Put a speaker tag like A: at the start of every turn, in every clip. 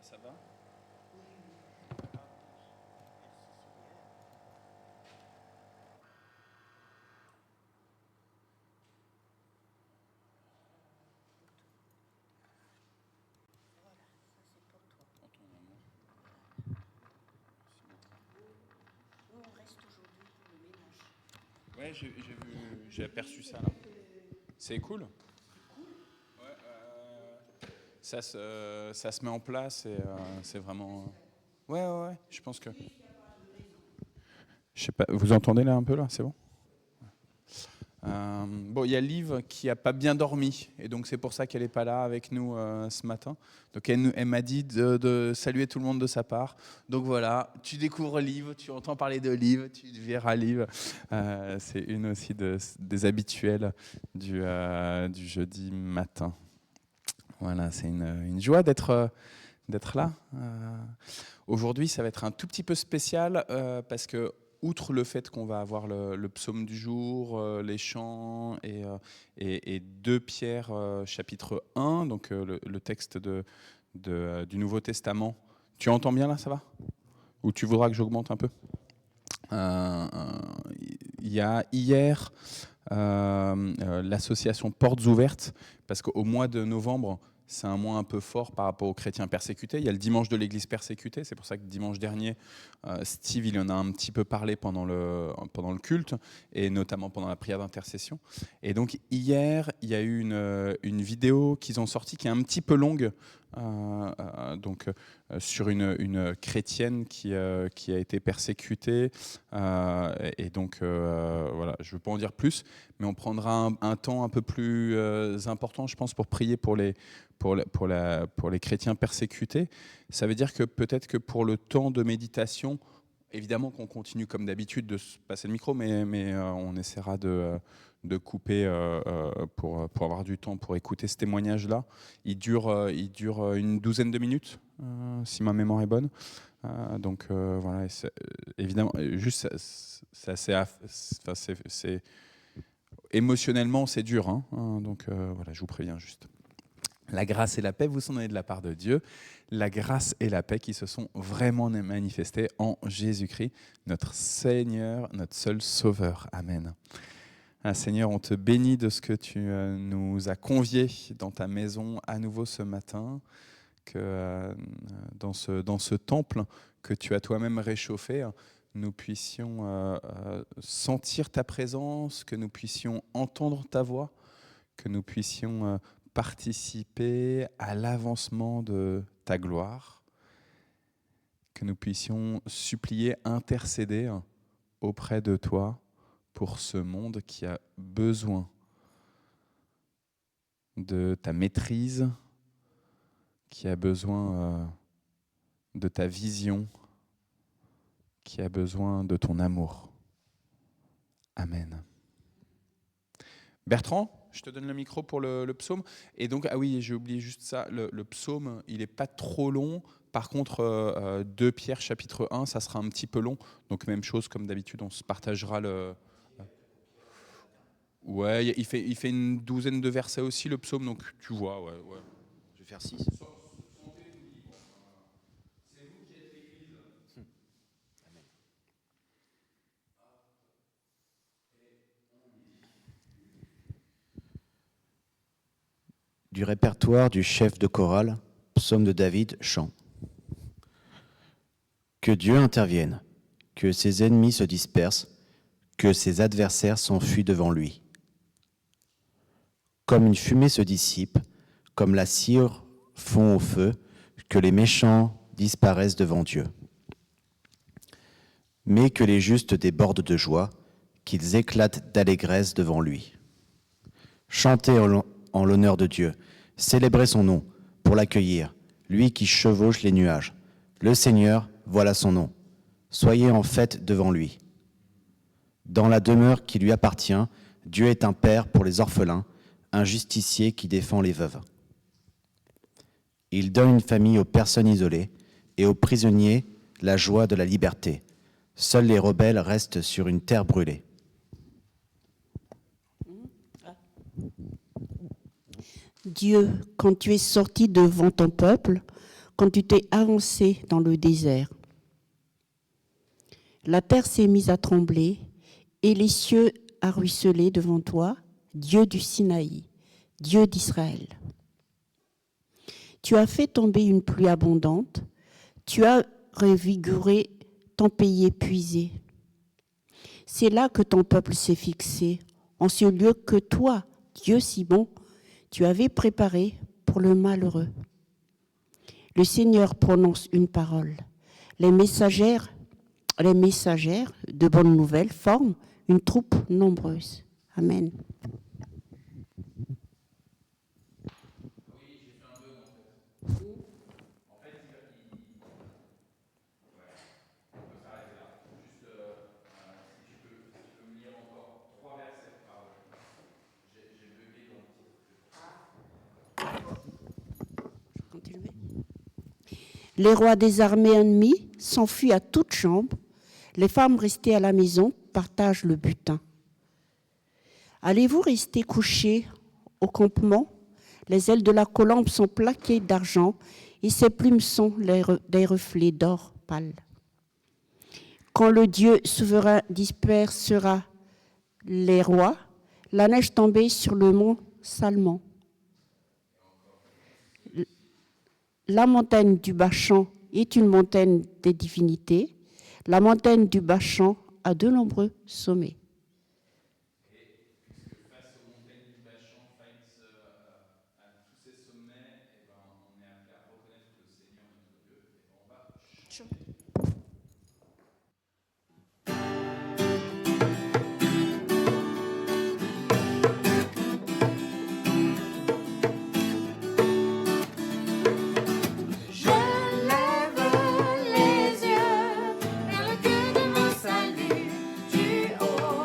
A: Ça va? Prends ton amour.
B: Nous, on reste aujourd'hui pour le ménage.
A: Ouais, j'ai aperçu ça là. C'est cool. Ouais, ça se met en place et c'est vraiment. Ouais, je pense que. Je sais pas, vous entendez là un peu là, c'est bon? Bon, il y a Liv qui a pas bien dormi et donc c'est pour ça qu'elle est pas là avec nous ce matin. Donc elle m'a dit de saluer tout le monde de sa part. Donc voilà, tu découvres Liv, tu entends parler de Liv, tu verras Liv. C'est une aussi des habituelles du jeudi matin. Voilà, c'est une joie d'être là. Aujourd'hui, ça va être un tout petit peu spécial parce que, outre le fait qu'on va avoir le psaume du jour, les chants et 2 Pierre chapitre 1, donc le texte du Nouveau Testament. Tu entends bien là, ça va? Ou tu voudras que j'augmente un peu? Il y a hier l'association Portes Ouvertes, parce qu'au mois de novembre, c'est un mois un peu fort par rapport aux chrétiens persécutés. Il y a le dimanche de l'église persécutée, c'est pour ça que dimanche dernier, Steve il en a un petit peu parlé pendant le culte, et notamment pendant la prière d'intercession. Et donc hier, il y a eu une vidéo qu'ils ont sortie qui est un petit peu longue, sur une chrétienne qui a été persécutée. Et donc, voilà, je ne veux pas en dire plus, mais on prendra un temps un peu plus important, je pense, pour prier pour les chrétiens persécutés. Ça veut dire que peut-être que pour le temps de méditation, évidemment qu'on continue comme d'habitude de se passer le micro, mais on essaiera de couper pour avoir du temps pour écouter ce témoignage-là. Il dure une douzaine de minutes, si ma mémoire est bonne. Donc voilà, évidemment, juste, c'est émotionnellement, c'est dur. Donc voilà, je vous préviens juste. La grâce et la paix, vous s'en avez de la part de Dieu. La grâce et la paix qui se sont vraiment manifestées en Jésus-Christ, notre Seigneur, notre seul Sauveur. Amen. Seigneur, on te bénit de ce que tu nous as conviés dans ta maison à nouveau ce matin, que dans ce temple que tu as toi-même réchauffé, nous puissions sentir ta présence, que nous puissions entendre ta voix, que nous puissions participer à l'avancement de ta gloire, que nous puissions supplier, intercéder auprès de toi pour ce monde qui a besoin de ta maîtrise, qui a besoin de ta vision, qui a besoin de ton amour. Amen. Bertrand, je te donne le micro pour le psaume. Et donc, ah oui, j'ai oublié juste ça, le psaume, il n'est pas trop long. Par contre, 2 Pierre chapitre 1, ça sera un petit peu long. Donc même chose, comme d'habitude, on se partagera le... Ouais, il fait une douzaine de versets aussi, le psaume, donc tu vois, ouais.
C: Je vais faire 6. Du répertoire du chef de chorale, psaume de David, chant. Que Dieu intervienne, que ses ennemis se dispersent, que ses adversaires s'enfuient devant lui. Comme une fumée se dissipe, comme la cire fond au feu, que les méchants disparaissent devant Dieu. Mais que les justes débordent de joie, qu'ils éclatent d'allégresse devant lui. Chantez en l'honneur de Dieu, célébrez son nom pour l'accueillir, lui qui chevauche les nuages. Le Seigneur, voilà son nom. Soyez en fête devant lui. Dans la demeure qui lui appartient, Dieu est un père pour les orphelins, un justicier qui défend les veuves. Il donne une famille aux personnes isolées et aux prisonniers la joie de la liberté. Seuls les rebelles restent sur une terre brûlée.
B: Dieu, quand tu es sorti devant ton peuple, quand tu t'es avancé dans le désert. La terre s'est mise à trembler et les cieux à ruisseler devant toi, Dieu du Sinaï, Dieu d'Israël. Tu as fait tomber une pluie abondante, tu as revigoré ton pays épuisé. C'est là que ton peuple s'est fixé, en ce lieu que toi, Dieu si bon, tu avais préparé pour le malheureux. Le Seigneur prononce une parole. Les messagères de bonnes nouvelles forment une troupe nombreuse. Amen. Les rois des armées ennemies s'enfuient à toutes jambes. Les femmes restées à la maison partagent le butin. Allez-vous rester couchés au campement? Les ailes de la colombe sont plaquées d'argent et ses plumes sont des reflets d'or pâle. Quand le Dieu souverain dispersera les rois, la neige tombée sur le mont Salmon. La montagne du Bachan est une montagne des divinités. La montagne du Bachan a de nombreux sommets.
D: Je lève les yeux vers le Dieu de mon salut, du haut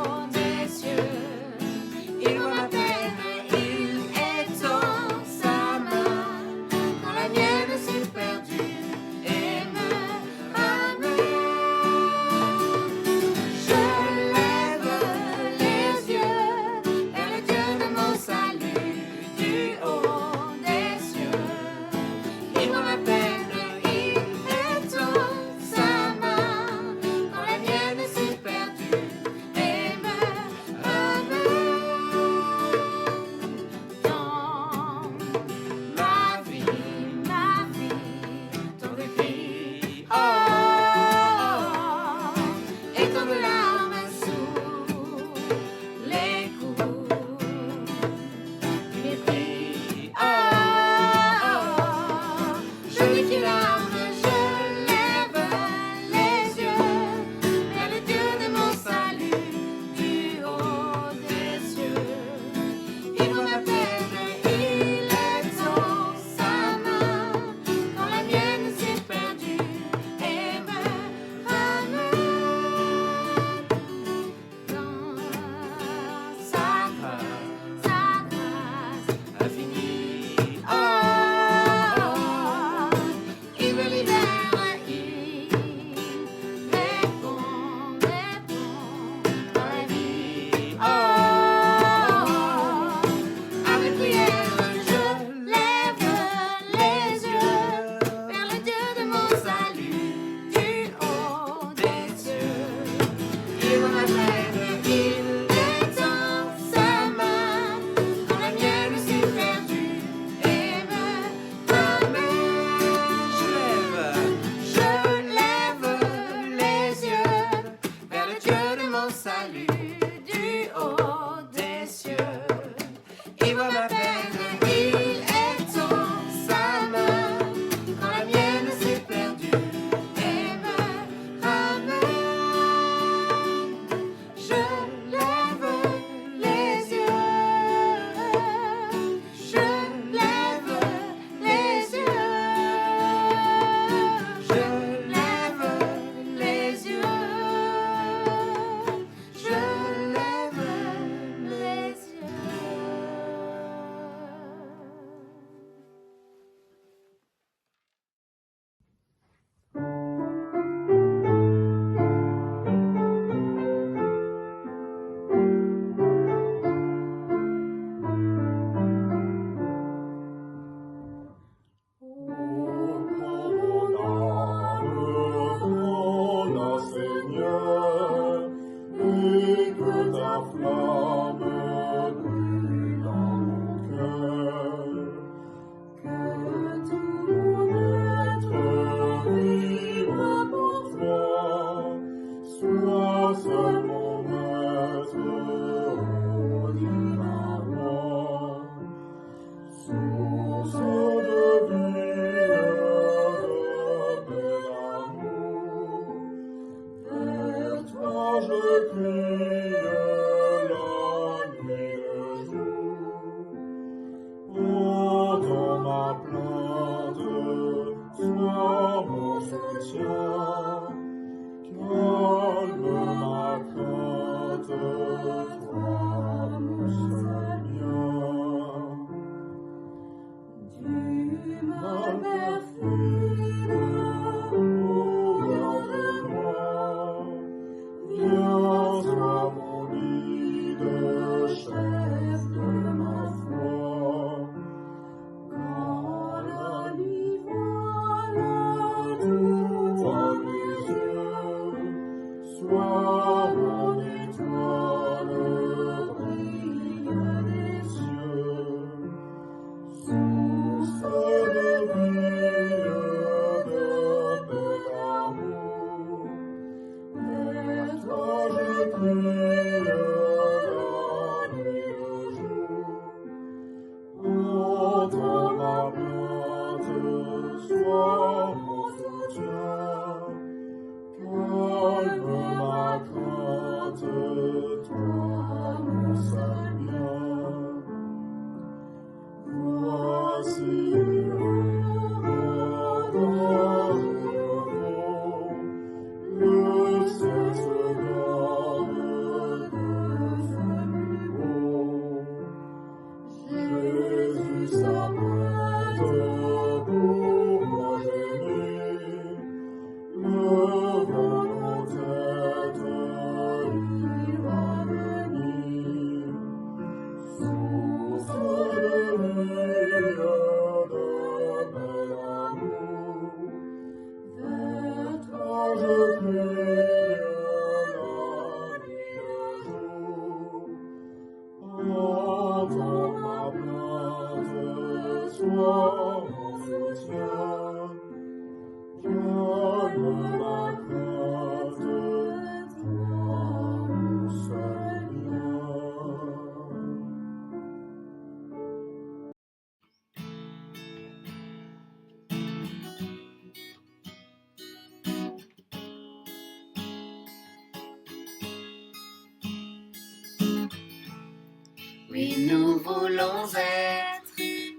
D: Oui, nous voulons être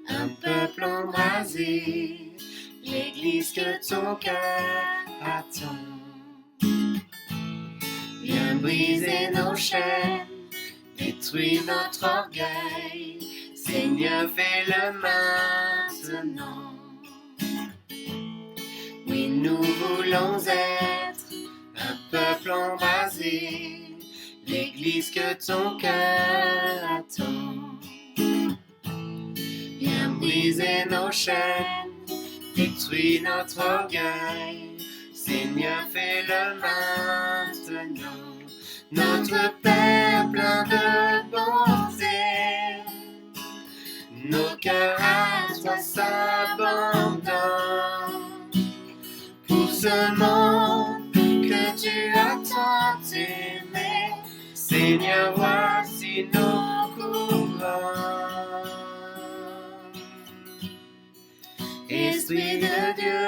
D: un peuple embrasé, l'église que ton cœur attend. Viens briser nos chaînes, détruire notre orgueil, Seigneur, fais-le maintenant. Oui, nous voulons être un peuple embrasé, l'église que ton cœur attend. Viens briser nos chaînes, détruire notre orgueil, Seigneur, fais-le maintenant. Notre Père plein de bonté, nos cœurs à toi s'abandonnent. Pour ce monde que tu as tant aimé, Seigneur, voici nos courants. Esprit de Dieu,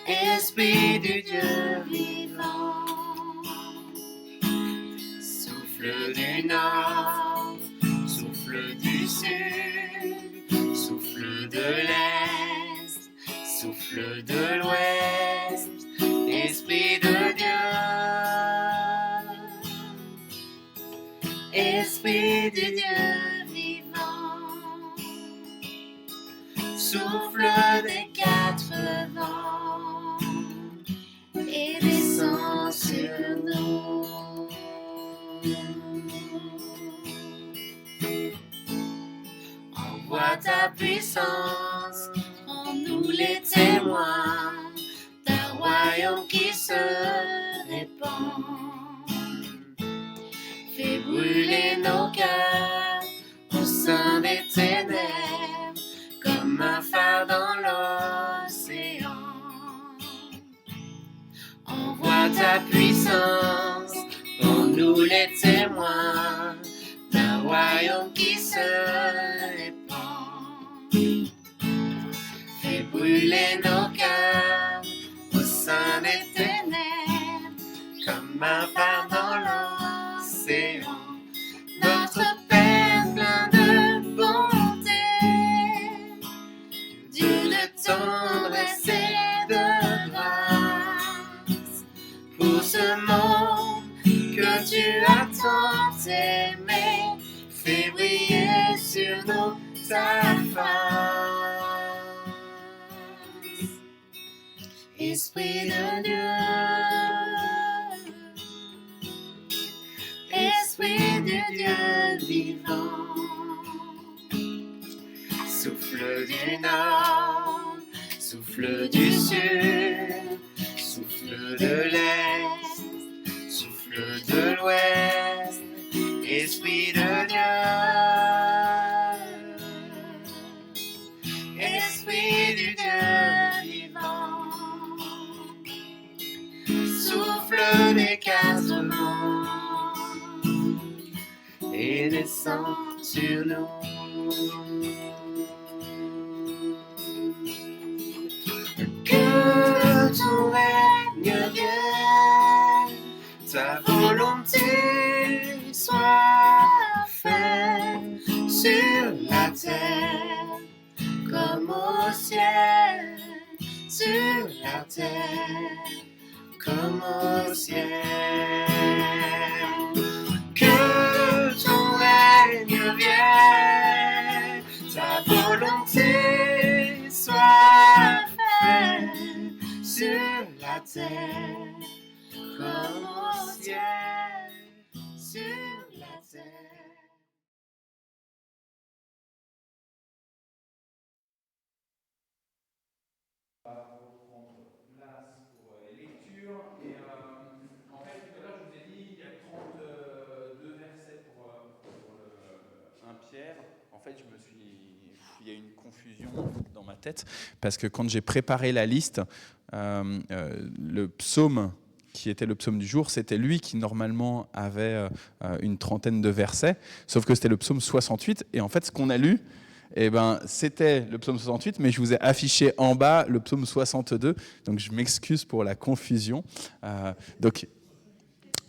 D: Esprit du Dieu vivant, souffle du nord, souffle du sud, souffle de l'est, souffle de l'ouest, Esprit de Dieu, Esprit du Dieu vivant, souffle des quatre vents et descend sur nous. Envoie ta puissance, rends-nous les témoins d'un royaume qui se répand. Fais brûler nos cœurs au sein des ténèbres comme un phare dans l'océan. Envoie ta puissance, rends-nous les témoins d'un royaume qui se répand. Fais brûler nos cœurs au sein des ténèbres comme un phare dans l'océan. Notre Père plein de bonté, Dieu de ton sa face. Esprit de Dieu, Esprit de Dieu vivant, souffle du nord, souffle du sud, souffle de l'est, souffle de l'ouest, Esprit de Dieu, Esprit du Dieu vivant, souffle des quatre vents et descend sur nous. Que ton règne vienne, ta volonté soit faite sur la terre comme au ciel, sur la terre comme au ciel. Que ton règne vienne, ta volonté soit faite sur la terre comme au ciel, sur la terre.
A: Reprendre place pour les lectures. Et en fait, tout à l'heure, je vous ai dit, il y a 32 versets pour 1 Pierre. En fait, il y a une confusion dans ma tête, parce que quand j'ai préparé la liste, le psaume qui était le psaume du jour, c'était lui qui normalement avait une trentaine de versets, sauf que c'était le psaume 68. Et en fait, ce qu'on a lu, c'était le psaume 68, mais je vous ai affiché en bas le psaume 62, donc je m'excuse pour la confusion.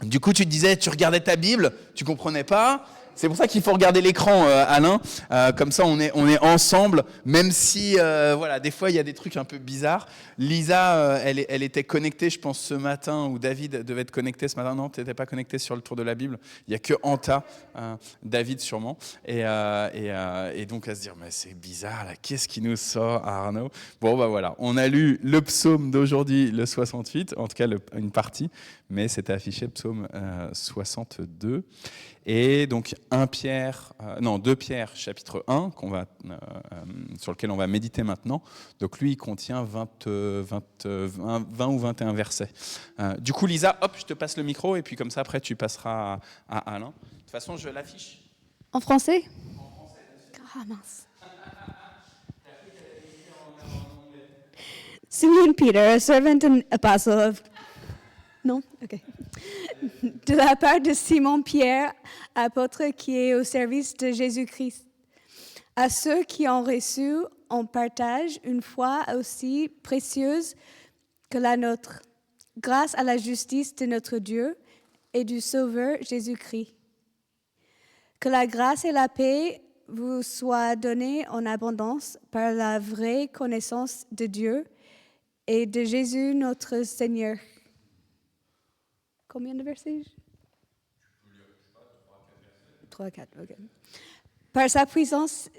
A: Du coup, tu te disais, tu regardais ta Bible, tu comprenais pas. C'est pour ça qu'il faut regarder l'écran, Alain. Comme ça, on est ensemble, même si, des fois, il y a des trucs un peu bizarres. Lisa, elle était connectée, je pense, ce matin, ou David devait être connecté ce matin. Non, tu n'étais pas connecté sur le tour de la Bible. Il n'y a que Anta, David sûrement. Et donc, à se dire, mais c'est bizarre, là, qu'est-ce qui nous sort, Arnaud ? Bon, voilà, on a lu le psaume d'aujourd'hui, le 68, en tout cas une partie, mais c'était affiché psaume 62. Et donc 2 Pierre chapitre 1 sur lequel on va méditer maintenant. Donc lui il contient 20 ou 21 versets. Du coup Lisa, hop, je te passe le micro et puis comme ça après tu passeras à Alain. De toute façon je l'affiche.
E: En français ?
A: En français.
E: Ah mince. Simon Peter, a servant and apostle of... Non? Ok. De la part de Simon Pierre, apôtre qui est au service de Jésus-Christ. À ceux qui ont reçu en partage une foi aussi précieuse que la nôtre, grâce à la justice de notre Dieu et du Sauveur Jésus-Christ. Que la grâce et la paix vous soient données en abondance par la vraie connaissance de Dieu et de Jésus notre Seigneur. Combien de versets? 3, 4, ok. Par sa puissance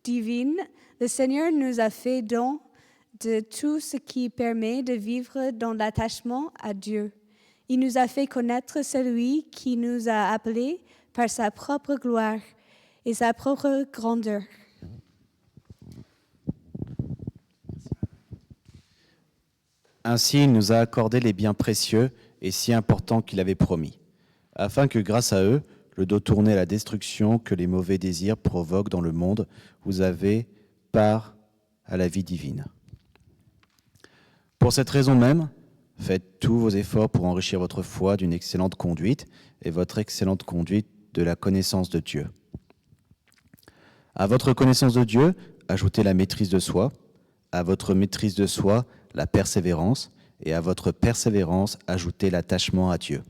E: divine, le Seigneur nous a fait don de tout ce qui permet de vivre dans l'attachement à Dieu. Il nous a fait connaître celui qui nous a appelés par sa propre gloire et sa propre grandeur.
C: Ainsi, il nous a accordé les biens précieux et si importants qu'il avait promis, afin que grâce à eux, le dos tourné à la destruction que les mauvais désirs provoquent dans le monde, vous avez part à la vie divine. Pour cette raison même, faites tous vos efforts pour enrichir votre foi d'une excellente conduite et votre excellente conduite de la connaissance de Dieu. À votre connaissance de Dieu, ajoutez la maîtrise de soi, à votre maîtrise de soi, la persévérance, et à votre persévérance, ajoutez l'attachement à Dieu.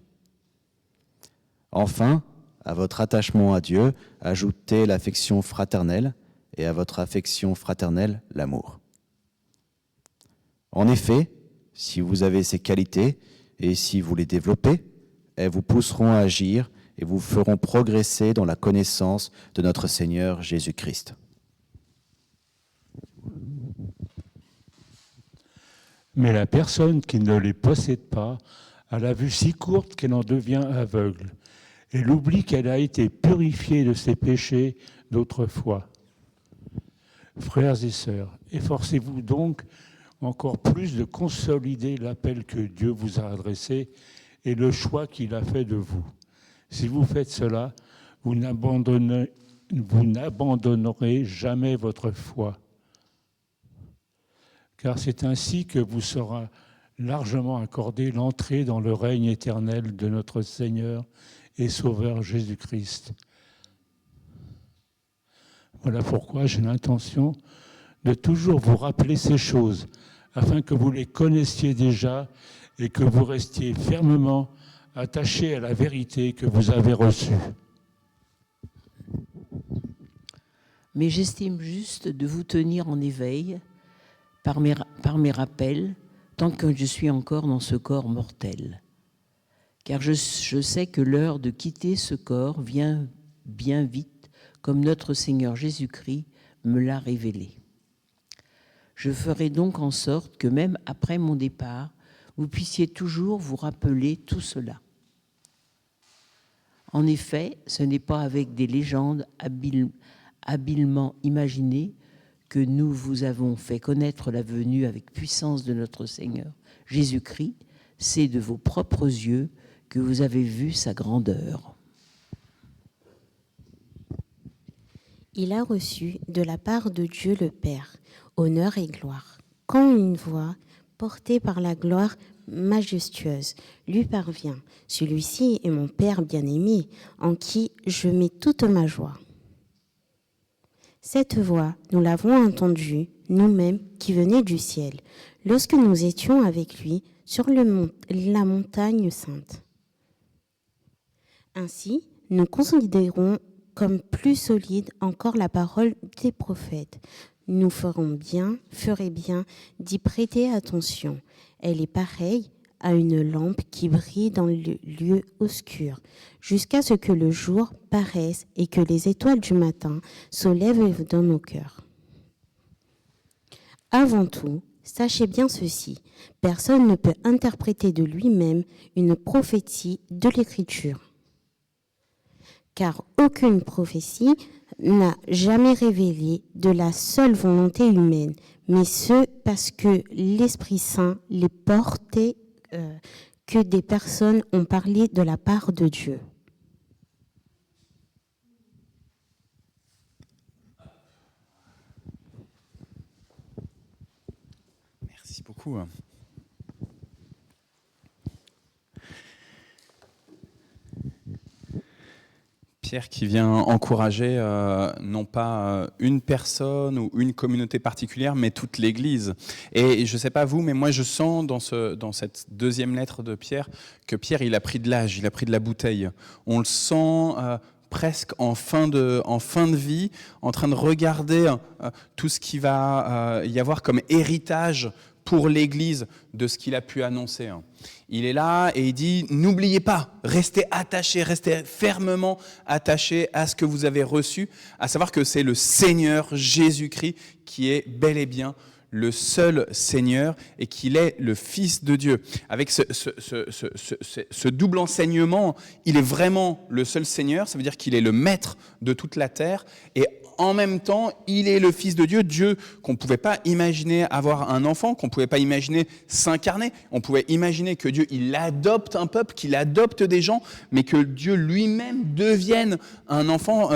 C: Enfin, à votre attachement à Dieu, ajoutez l'affection fraternelle, et à votre affection fraternelle, l'amour. En effet, si vous avez ces qualités, et si vous les développez, elles vous pousseront à agir et vous feront progresser dans la connaissance de notre Seigneur Jésus-Christ.
F: Mais la personne qui ne les possède pas a la vue si courte qu'elle en devient aveugle. Elle oublie qu'elle a été purifiée de ses péchés d'autrefois. Frères et sœurs, efforcez-vous donc encore plus de consolider l'appel que Dieu vous a adressé et le choix qu'il a fait de vous. Si vous faites cela, vous n'abandonnerez jamais votre foi. Car c'est ainsi que vous sera largement accordée l'entrée dans le règne éternel de notre Seigneur et Sauveur Jésus-Christ. Voilà pourquoi j'ai l'intention de toujours vous rappeler ces choses, afin que vous les connaissiez déjà et que vous restiez fermement attachés à la vérité que vous avez reçue.
G: Mais j'estime juste de vous tenir en éveil par mes rappels, tant que je suis encore dans ce corps mortel. Car je sais que l'heure de quitter ce corps vient bien vite, comme notre Seigneur Jésus-Christ me l'a révélé. Je ferai donc en sorte que même après mon départ, vous puissiez toujours vous rappeler tout cela. En effet, ce n'est pas avec des légendes habilement imaginées que nous vous avons fait connaître la venue avec puissance de notre Seigneur Jésus-Christ, c'est de vos propres yeux que vous avez vu sa grandeur.
H: Il a reçu de la part de Dieu le Père honneur et gloire, quand une voix portée par la gloire majestueuse lui parvient. Celui-ci est mon Père bien-aimé, en qui je mets toute ma joie. Cette voix, nous l'avons entendue, nous-mêmes qui venait du ciel, lorsque nous étions avec lui sur la montagne sainte. Ainsi, nous considérons comme plus solide encore la parole des prophètes. Nous ferait bien d'y prêter attention. Elle est pareille à une lampe qui brille dans le lieu obscur, jusqu'à ce que le jour paraisse et que les étoiles du matin se lèvent dans nos cœurs. Avant tout, sachez bien ceci, personne ne peut interpréter de lui-même une prophétie de l'Écriture. Car aucune prophétie n'a jamais révélé de la seule volonté humaine, mais ce parce que l'Esprit Saint les portait, que des personnes ont parlé de la part de Dieu.
A: Merci beaucoup. Pierre qui vient encourager non pas une personne ou une communauté particulière, mais toute l'Église. Et je ne sais pas vous, mais moi je sens dans cette deuxième lettre de Pierre que Pierre il a pris de l'âge, il a pris de la bouteille. On le sent presque en fin de vie, en train de regarder tout ce qui va y avoir comme héritage pour l'Église de ce qu'il a pu annoncer. Il est là et il dit, n'oubliez pas, restez attachés, restez fermement attachés à ce que vous avez reçu, à savoir que c'est le Seigneur Jésus-Christ qui est bel et bien le seul Seigneur et qu'il est le Fils de Dieu. Avec ce double enseignement, il est vraiment le seul Seigneur, ça veut dire qu'il est le maître de toute la terre et en même temps, il est le Fils de Dieu, Dieu qu'on ne pouvait pas imaginer avoir un enfant, qu'on ne pouvait pas imaginer s'incarner. On pouvait imaginer que Dieu, il adopte un peuple, qu'il adopte des gens, mais que Dieu lui-même devienne un enfant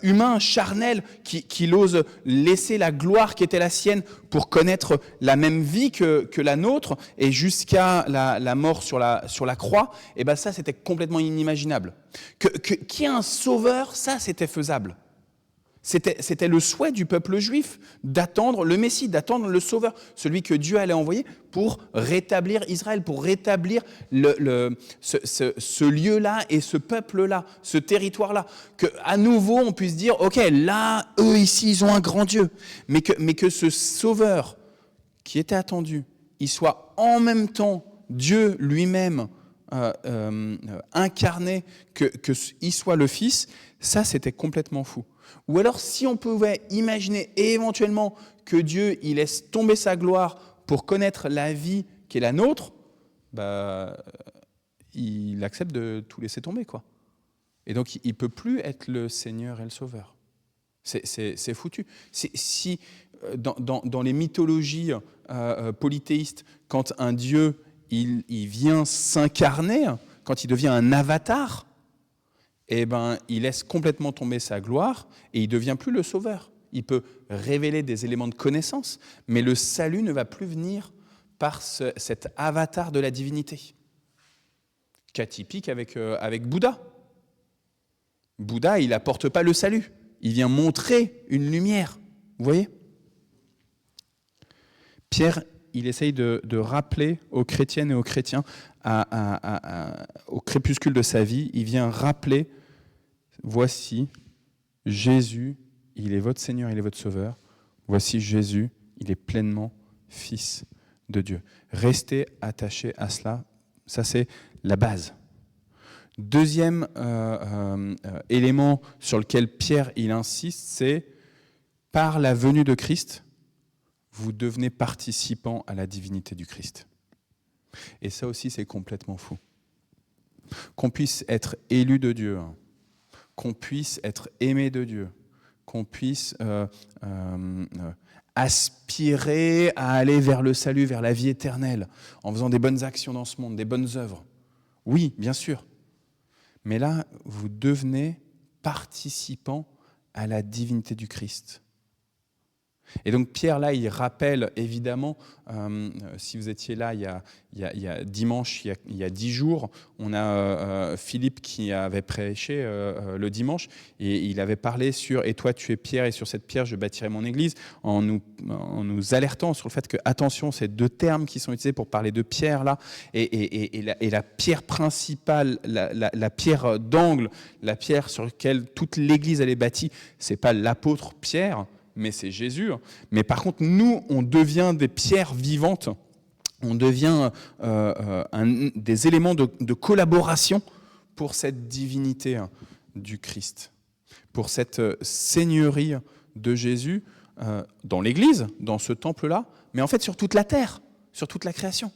A: humain, charnel, qu'il ose laisser la gloire qui était la sienne pour connaître la même vie que la nôtre, et jusqu'à la mort sur la croix, et ben ça, c'était complètement inimaginable. Qu'il y ait un sauveur, ça, c'était faisable. C'était le souhait du peuple juif d'attendre le Messie, d'attendre le Sauveur, celui que Dieu allait envoyer pour rétablir Israël, pour rétablir ce lieu-là et ce peuple-là, ce territoire-là. Qu'à nouveau, on puisse dire, ok, là, eux ici, ils ont un grand Dieu. Mais que ce Sauveur qui était attendu, il soit en même temps Dieu lui-même incarné, qu'il soit le Fils, ça, c'était complètement fou. Ou alors, si on pouvait imaginer éventuellement que Dieu, il laisse tomber sa gloire pour connaître la vie qui est la nôtre, il accepte de tout laisser tomber, quoi. Et donc, il ne peut plus être le Seigneur et le Sauveur. C'est foutu. Si dans les mythologies polythéistes, quand un Dieu il vient s'incarner, quand il devient un avatar, eh ben, il laisse complètement tomber sa gloire et il ne devient plus le Sauveur. Il peut révéler des éléments de connaissance, mais le salut ne va plus venir par cet avatar de la divinité. Cas typique avec Bouddha. Bouddha, il n'apporte pas le salut. Il vient montrer une lumière. Vous voyez ? Pierre, il essaye de rappeler aux chrétiennes et aux chrétiens, au crépuscule de sa vie, il vient rappeler, voici, Jésus, il est votre Seigneur, il est votre Sauveur. Voici Jésus, il est pleinement Fils de Dieu. Restez attachés à cela, ça c'est la base. Deuxième élément sur lequel Pierre il insiste, c'est par la venue de Christ, vous devenez participant à la divinité du Christ. Et ça aussi, c'est complètement fou. Qu'on puisse être élu de Dieu, qu'on puisse être aimé de Dieu, qu'on puisse aspirer à aller vers le salut, vers la vie éternelle, en faisant des bonnes actions dans ce monde, des bonnes œuvres. Oui, bien sûr. Mais là, vous devenez participant à la divinité du Christ. Et donc Pierre, là, il rappelle évidemment, si vous étiez là il y a dimanche, il y a 10 jours, on a Philippe qui avait prêché le dimanche, et il avait parlé sur « Et toi, tu es Pierre, et sur cette pierre, je bâtirai mon église », en nous alertant sur le fait que, attention, ces deux termes qui sont utilisés pour parler de Pierre, là, et la pierre principale, la pierre d'angle, la pierre sur laquelle toute l'église elle est bâtie, c'est pas l'apôtre Pierre, mais c'est Jésus. Mais par contre, nous, on devient des pierres vivantes, on devient des éléments de collaboration pour cette divinité du Christ, pour cette seigneurie de Jésus dans l'Église, dans ce temple-là, mais en fait sur toute la terre, sur toute la création.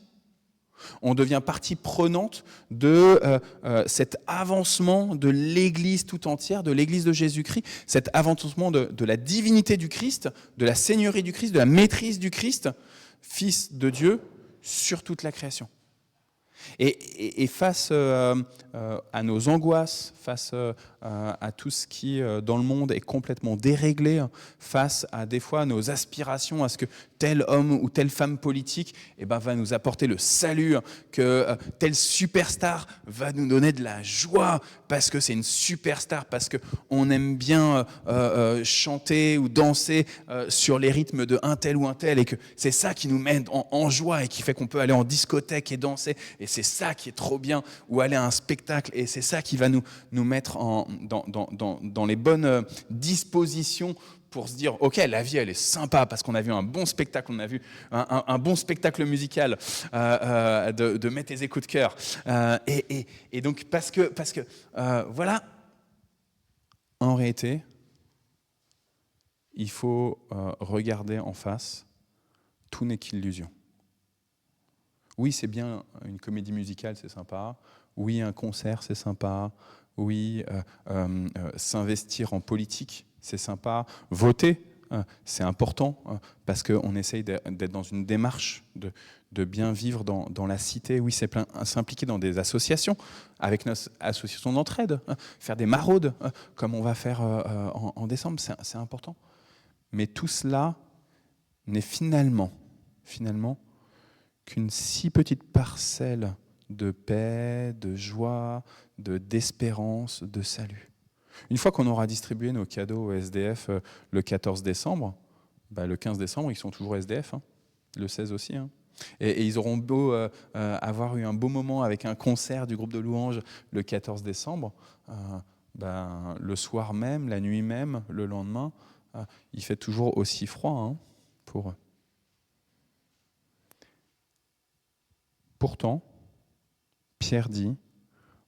A: On devient partie prenante de cet avancement de l'Église tout entière, de l'Église de Jésus-Christ, cet avancement de la divinité du Christ, de la seigneurie du Christ, de la maîtrise du Christ, Fils de Dieu, sur toute la création. Et face à nos angoisses, face à tout ce qui, dans le monde, est complètement déréglé, face à des fois nos aspirations à ce que tel homme ou telle femme politique va nous apporter le salut, que tel superstar va nous donner de la joie parce que c'est une superstar, parce qu'on aime bien chanter ou danser sur les rythmes de un tel ou un tel, et que c'est ça qui nous met en joie et qui fait qu'on peut aller en discothèque et danser, et c'est ça qui est trop bien, ou aller à un spectacle, et c'est ça qui va nous mettre dans les bonnes dispositions pour se dire, ok, la vie elle est sympa parce qu'on a vu un bon spectacle, on a vu un bon spectacle musical de Mets tes écoutes de cœur, et donc parce que voilà, en réalité, il faut regarder en face, tout n'est qu'illusion. Oui, c'est bien une comédie musicale, c'est sympa. Oui, un concert, c'est sympa. Oui, s'investir en politique, c'est sympa. Voter, c'est important parce qu'on essaye d'être dans une démarche de bien vivre dans la cité. Oui, c'est s'impliquer dans des associations, avec notre association d'entraide, faire des maraudes, comme on va faire en décembre, c'est important. Mais tout cela n'est finalement qu'une si petite parcelle de paix, de joie, d'espérance, de salut. Une fois qu'on aura distribué nos cadeaux au SDF le 14 décembre, le 15 décembre, ils sont toujours SDF, le 16 aussi. Et ils auront beau avoir eu un beau moment avec un concert du groupe de louanges le 14 décembre, le soir même, la nuit même, le lendemain, il fait toujours aussi froid pour eux. Pourtant, Pierre dit,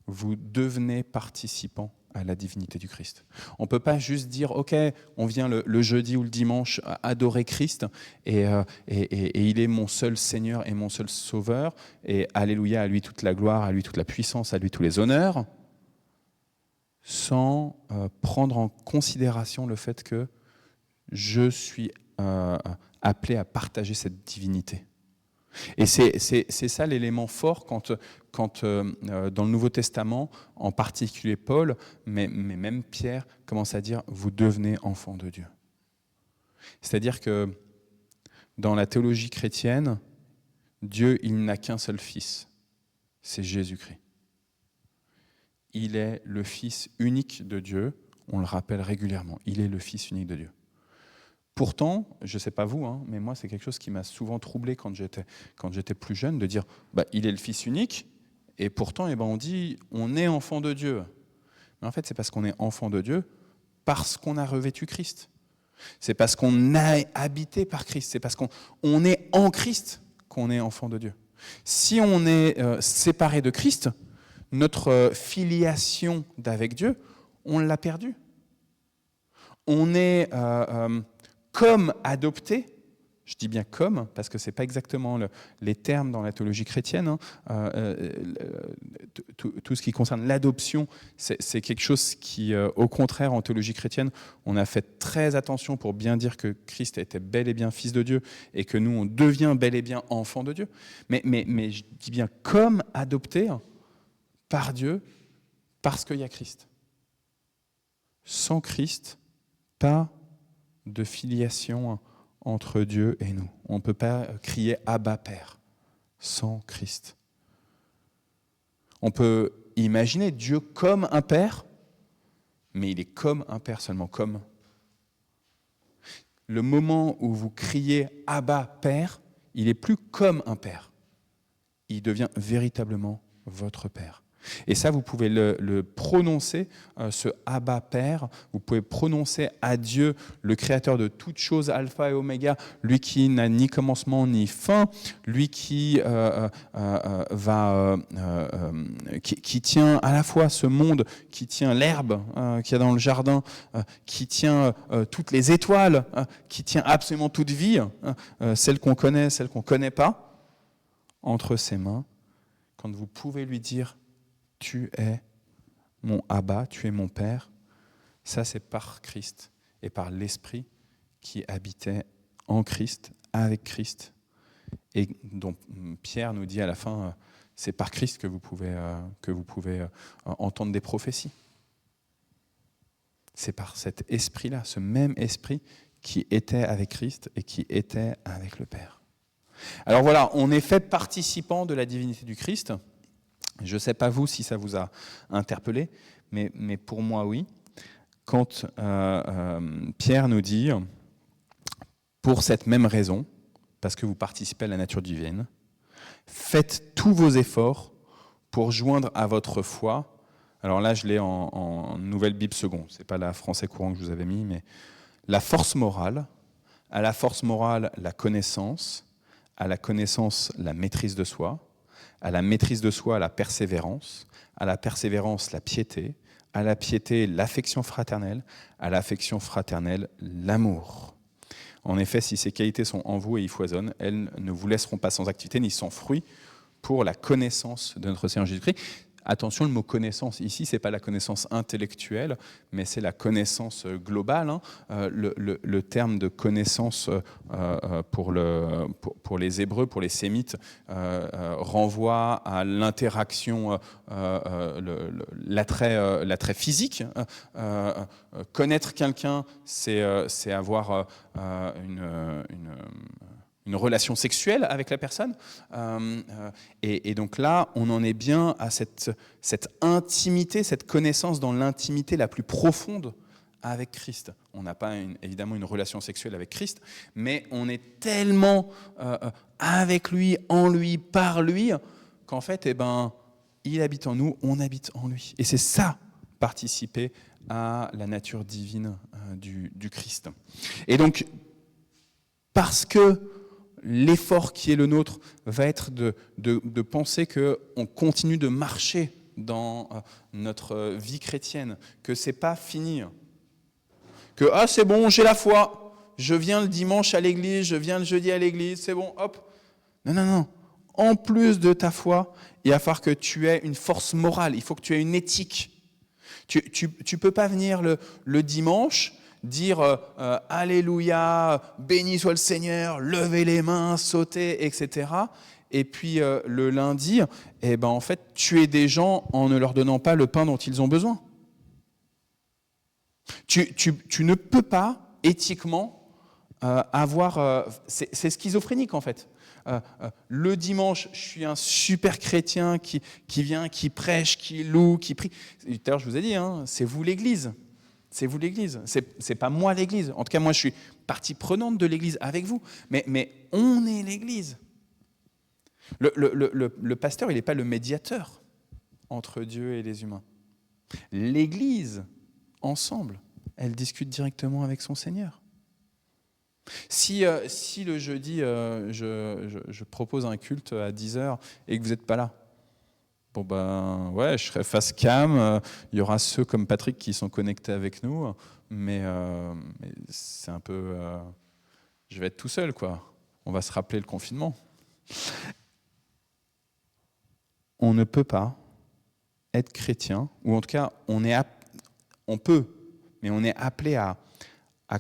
A: vous devenez participants à la divinité du Christ. On ne peut pas juste dire, ok, on vient le jeudi ou le dimanche adorer Christ et il est mon seul Seigneur et mon seul Sauveur, et alléluia, à lui toute la gloire, à lui toute la puissance, à lui tous les honneurs, sans prendre en considération le fait que je suis appelé à partager cette divinité. Et c'est ça l'élément fort quand dans le Nouveau Testament, en particulier Paul, mais même Pierre, commence à dire « vous devenez enfants de Dieu ». C'est-à-dire que dans la théologie chrétienne, Dieu, il n'a qu'un seul Fils, c'est Jésus-Christ. Il est le Fils unique de Dieu, on le rappelle régulièrement, il est le Fils unique de Dieu. Pourtant, je ne sais pas vous, mais moi, c'est quelque chose qui m'a souvent troublé quand j'étais plus jeune, de dire il est le Fils unique, et pourtant, on dit on est enfant de Dieu. Mais en fait, c'est parce qu'on est enfant de Dieu, parce qu'on a revêtu Christ. C'est parce qu'on a habité par Christ. C'est parce qu'on est en Christ qu'on est enfant de Dieu. Si on est séparé de Christ, notre filiation d'avec Dieu, on l'a perdue. On est comme adopté, je dis bien comme, parce que ce n'est pas exactement les termes dans la théologie chrétienne, tout ce qui concerne l'adoption, c'est quelque chose qui, au contraire, en théologie chrétienne, on a fait très attention pour bien dire que Christ était bel et bien Fils de Dieu et que nous, on devient bel et bien enfants de Dieu. Mais je dis bien comme adopté par Dieu, parce qu'il y a Christ. Sans Christ, pas de filiation entre Dieu et nous. On ne peut pas crier « Abba, Père » sans Christ. On peut imaginer Dieu comme un Père, mais il est comme un Père seulement, comme. Le moment où vous criez « Abba, Père », il n'est plus comme un Père. Il devient véritablement votre Père. Et ça, vous pouvez le prononcer, ce Abba Père, vous pouvez prononcer à Dieu, le Créateur de toutes choses, Alpha et Oméga, lui qui n'a ni commencement ni fin, lui qui qui tient à la fois ce monde, qui tient l'herbe qu'il y a dans le jardin, qui tient toutes les étoiles, qui tient absolument toute vie, celle qu'on connaît, celle qu'on ne connaît pas, entre ses mains, quand vous pouvez lui dire « Tu es mon Abba, tu es mon Père », ça c'est par Christ et par l'Esprit qui habitait en Christ, avec Christ, et dont Pierre nous dit à la fin, c'est par Christ que vous pouvez entendre des prophéties. C'est par cet esprit-là, ce même esprit qui était avec Christ et qui était avec le Père. Alors voilà, on est fait participant de la divinité du Christ. Je ne sais pas vous si ça vous a interpellé, mais pour moi oui. Quand Pierre nous dit, pour cette même raison, parce que vous participez à la nature divine, faites tous vos efforts pour joindre à votre foi. Alors là, je l'ai en Nouvelle Bible seconde, ce n'est pas la français courant que je vous avais mis, mais la force morale, à la force morale, la connaissance, à la connaissance, la maîtrise de soi, à la maîtrise de soi, la persévérance, à la persévérance, la piété, à la piété, l'affection fraternelle, à l'affection fraternelle, l'amour. En effet, si ces qualités sont en vous et y foisonnent, elles ne vous laisseront pas sans activité ni sans fruit pour la connaissance de notre Seigneur Jésus-Christ. Attention, le mot connaissance, ici, ce n'est pas la connaissance intellectuelle, mais c'est la connaissance globale. Le terme de connaissance pour les Hébreux, pour les Sémites, renvoie à l'interaction, l'attrait physique. Connaître quelqu'un, c'est avoir une relation sexuelle avec la personne. Et donc là, on en est bien à cette intimité, cette connaissance dans l'intimité la plus profonde avec Christ. On n'a pas évidemment une relation sexuelle avec Christ, mais on est tellement avec lui, en lui, par lui, qu'en fait, il habite en nous, on habite en lui. Et c'est ça, participer à la nature divine du Christ. Et donc, parce que l'effort qui est le nôtre va être de penser qu'on continue de marcher dans notre vie chrétienne, que c'est pas fini. Que c'est bon, j'ai la foi, je viens le dimanche à l'église, je viens le jeudi à l'église, c'est bon, hop. Non. En plus de ta foi, il va falloir que tu aies une force morale, il faut que tu aies une éthique. Tu peux pas venir le dimanche dire Alléluia, béni soit le Seigneur, lever les mains, sauter, etc. Et puis le lundi, en fait, tuer des gens en ne leur donnant pas le pain dont ils ont besoin. Tu ne peux pas éthiquement avoir... c'est schizophrénique en fait. Le dimanche, je suis un super chrétien qui vient, qui prêche, qui loue, qui prie. Tout à l'heure, je vous ai dit, c'est vous l'Église. C'est vous l'Église. C'est pas moi l'Église. En tout cas, moi, je suis partie prenante de l'Église avec vous. Mais on est l'Église. Le pasteur, il n'est pas le médiateur entre Dieu et les humains. L'Église, ensemble, elle discute directement avec son Seigneur. Si le jeudi, je propose un culte à 10h et que vous n'êtes pas là, je serai face cam, il y aura ceux comme Patrick qui sont connectés avec nous, mais c'est un peu... je vais être tout seul, quoi. On va se rappeler le confinement. On ne peut pas être chrétien, ou en tout cas, on peut, mais on est appelé à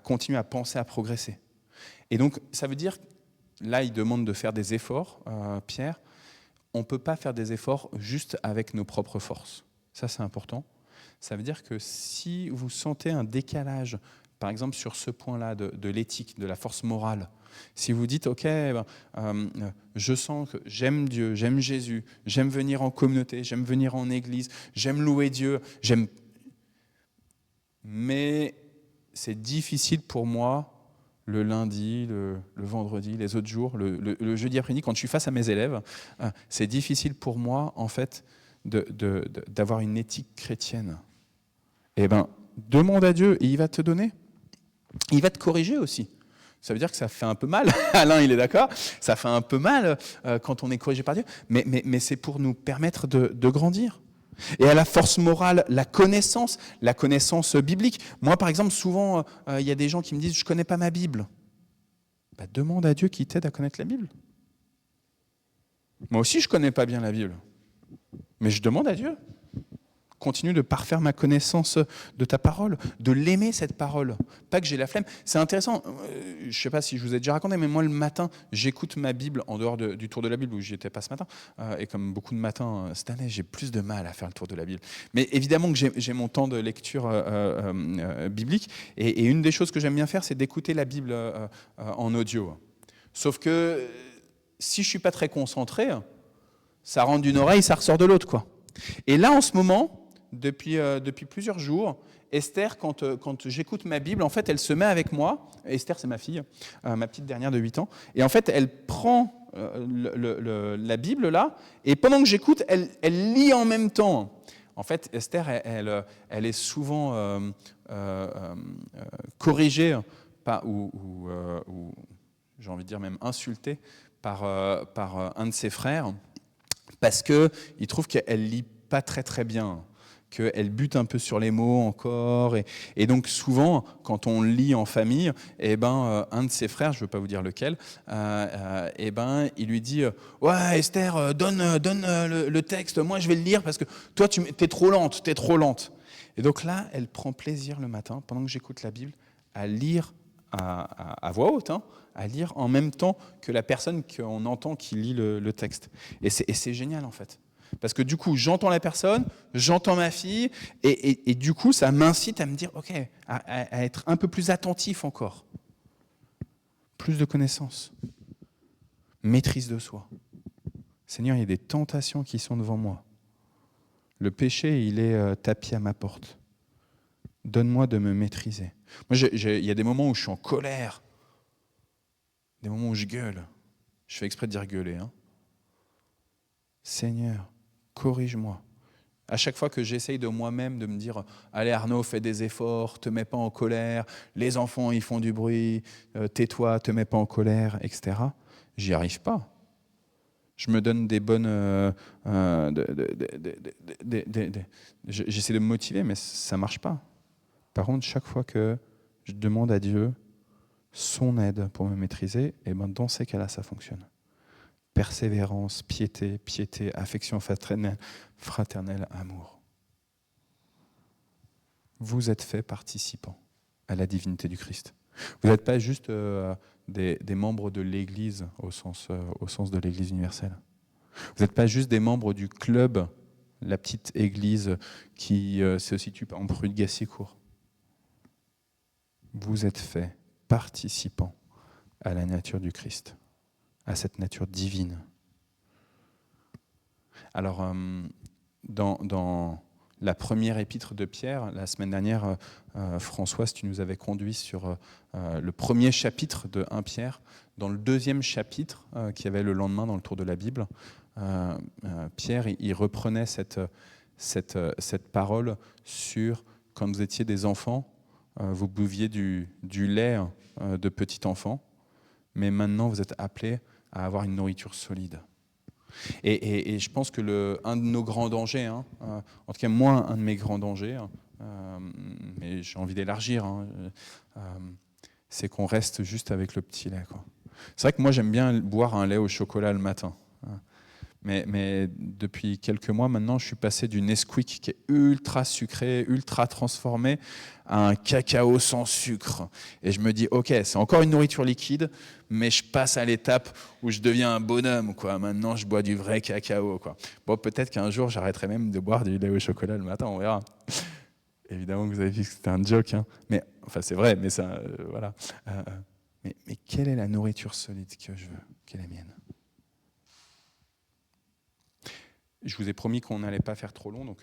A: continuer à penser, à progresser. Et donc, ça veut dire, là, il demande de faire des efforts, Pierre. On ne peut pas faire des efforts juste avec nos propres forces. Ça, c'est important. Ça veut dire que si vous sentez un décalage, par exemple, sur ce point-là de l'éthique, de la force morale, si vous dites, OK, je sens que j'aime Dieu, j'aime Jésus, j'aime venir en communauté, j'aime venir en église, j'aime louer Dieu, mais c'est difficile pour moi le lundi, le vendredi, les autres jours, le jeudi après-midi, quand je suis face à mes élèves, c'est difficile pour moi, en fait, d'avoir une éthique chrétienne. Eh bien, demande à Dieu et il va te donner. Il va te corriger aussi. Ça veut dire que ça fait un peu mal. Alain, il est d'accord. Ça fait un peu mal quand on est corrigé par Dieu. Mais c'est pour nous permettre de grandir. Et à la force morale, la connaissance biblique. Moi, par exemple, souvent, il y a des gens qui me disent « je ne connais pas ma Bible ». Demande à Dieu qui t'aide à connaître la Bible. Moi aussi, je ne connais pas bien la Bible. Mais je demande à Dieu. Continue de parfaire ma connaissance de ta parole, de l'aimer cette parole. Pas que j'ai la flemme. C'est intéressant, je ne sais pas si je vous ai déjà raconté, mais moi le matin, j'écoute ma Bible en dehors du tour de la Bible où j'y étais pas ce matin. Et comme beaucoup de matins cette année, j'ai plus de mal à faire le tour de la Bible. Mais évidemment que j'ai mon temps de lecture biblique. Et une des choses que j'aime bien faire, c'est d'écouter la Bible en audio. Sauf que si je ne suis pas très concentré, ça rentre d'une oreille, ça ressort de l'autre, quoi. Et là, en ce moment, depuis plusieurs jours, Esther, quand j'écoute ma Bible, en fait, elle se met avec moi. Esther, c'est ma fille, ma petite dernière de 8 ans. Et en fait, elle prend la Bible, là, et pendant que j'écoute, elle lit en même temps. En fait, Esther, elle est souvent corrigée, ou j'ai envie de dire même insultée, par un de ses frères, parce qu'il trouve qu'elle lit pas très très bien, qu'elle bute un peu sur les mots encore, et donc souvent quand on lit en famille, un de ses frères, je ne veux pas vous dire lequel, il lui dit ouais Esther, donne le texte, moi je vais le lire parce que toi t'es trop lente. Et donc là elle prend plaisir le matin pendant que j'écoute la Bible à lire à voix haute, à lire en même temps que la personne qu'on entend qui lit le texte. Et c'est génial en fait. Parce que du coup, j'entends la personne, j'entends ma fille, et du coup, ça m'incite à me dire, ok, à être un peu plus attentif encore. Plus de connaissances. Maîtrise de soi. Seigneur, il y a des tentations qui sont devant moi. Le péché, il est tapis à ma porte. Donne-moi de me maîtriser. Moi, il y a des moments où je suis en colère, des moments où je gueule. Je fais exprès de dire gueuler. Seigneur, corrige-moi. À chaque fois que j'essaye de moi-même de me dire « Allez Arnaud, fais des efforts, te mets pas en colère, les enfants ils font du bruit, tais-toi, te mets pas en colère, etc. » J'y arrive pas. Je me donne des bonnes... j'essaie de me motiver, mais ça ne marche pas. Par contre, chaque fois que je demande à Dieu son aide pour me maîtriser, et ben dans ces cas-là, ça fonctionne. Persévérance, piété, affection fraternelle, amour. Vous êtes fait participant à la divinité du Christ. Vous n'êtes pas juste des membres de l'Église au sens de l'Église universelle. Vous n'êtes pas juste des membres du club, la petite église qui se situe en rue de Gassicourt. Vous êtes fait participant à la nature du Christ, à cette nature divine. Alors, dans la première épître de Pierre, la semaine dernière, Françoise, tu nous avais conduit sur le premier chapitre de 1 Pierre. Dans le deuxième chapitre, qu'il y avait le lendemain dans le tour de la Bible, Pierre, il reprenait cette parole sur quand vous étiez des enfants, vous buviez du lait de petit enfant, mais maintenant vous êtes appelés à avoir une nourriture solide. Et je pense que un de nos grands dangers, en tout cas moi, un de mes grands dangers, mais j'ai envie d'élargir, c'est qu'on reste juste avec le petit lait, quoi. C'est vrai que moi j'aime bien boire un lait au chocolat le matin. Mais depuis quelques mois maintenant, je suis passé du Nesquik qui est ultra sucré, ultra transformé, à un cacao sans sucre. Et je me dis, ok, c'est encore une nourriture liquide, mais je passe à l'étape où je deviens un bonhomme, quoi. Maintenant, je bois du vrai cacao, quoi. Bon, peut-être qu'un jour, j'arrêterai même de boire du lait au chocolat le matin, on verra. Évidemment que vous avez vu que c'était un joke, hein. Mais, enfin, c'est vrai, mais ça, voilà. Mais quelle est la nourriture solide que je veux, quelle est la mienne ? Je vous ai promis qu'on n'allait pas faire trop long, donc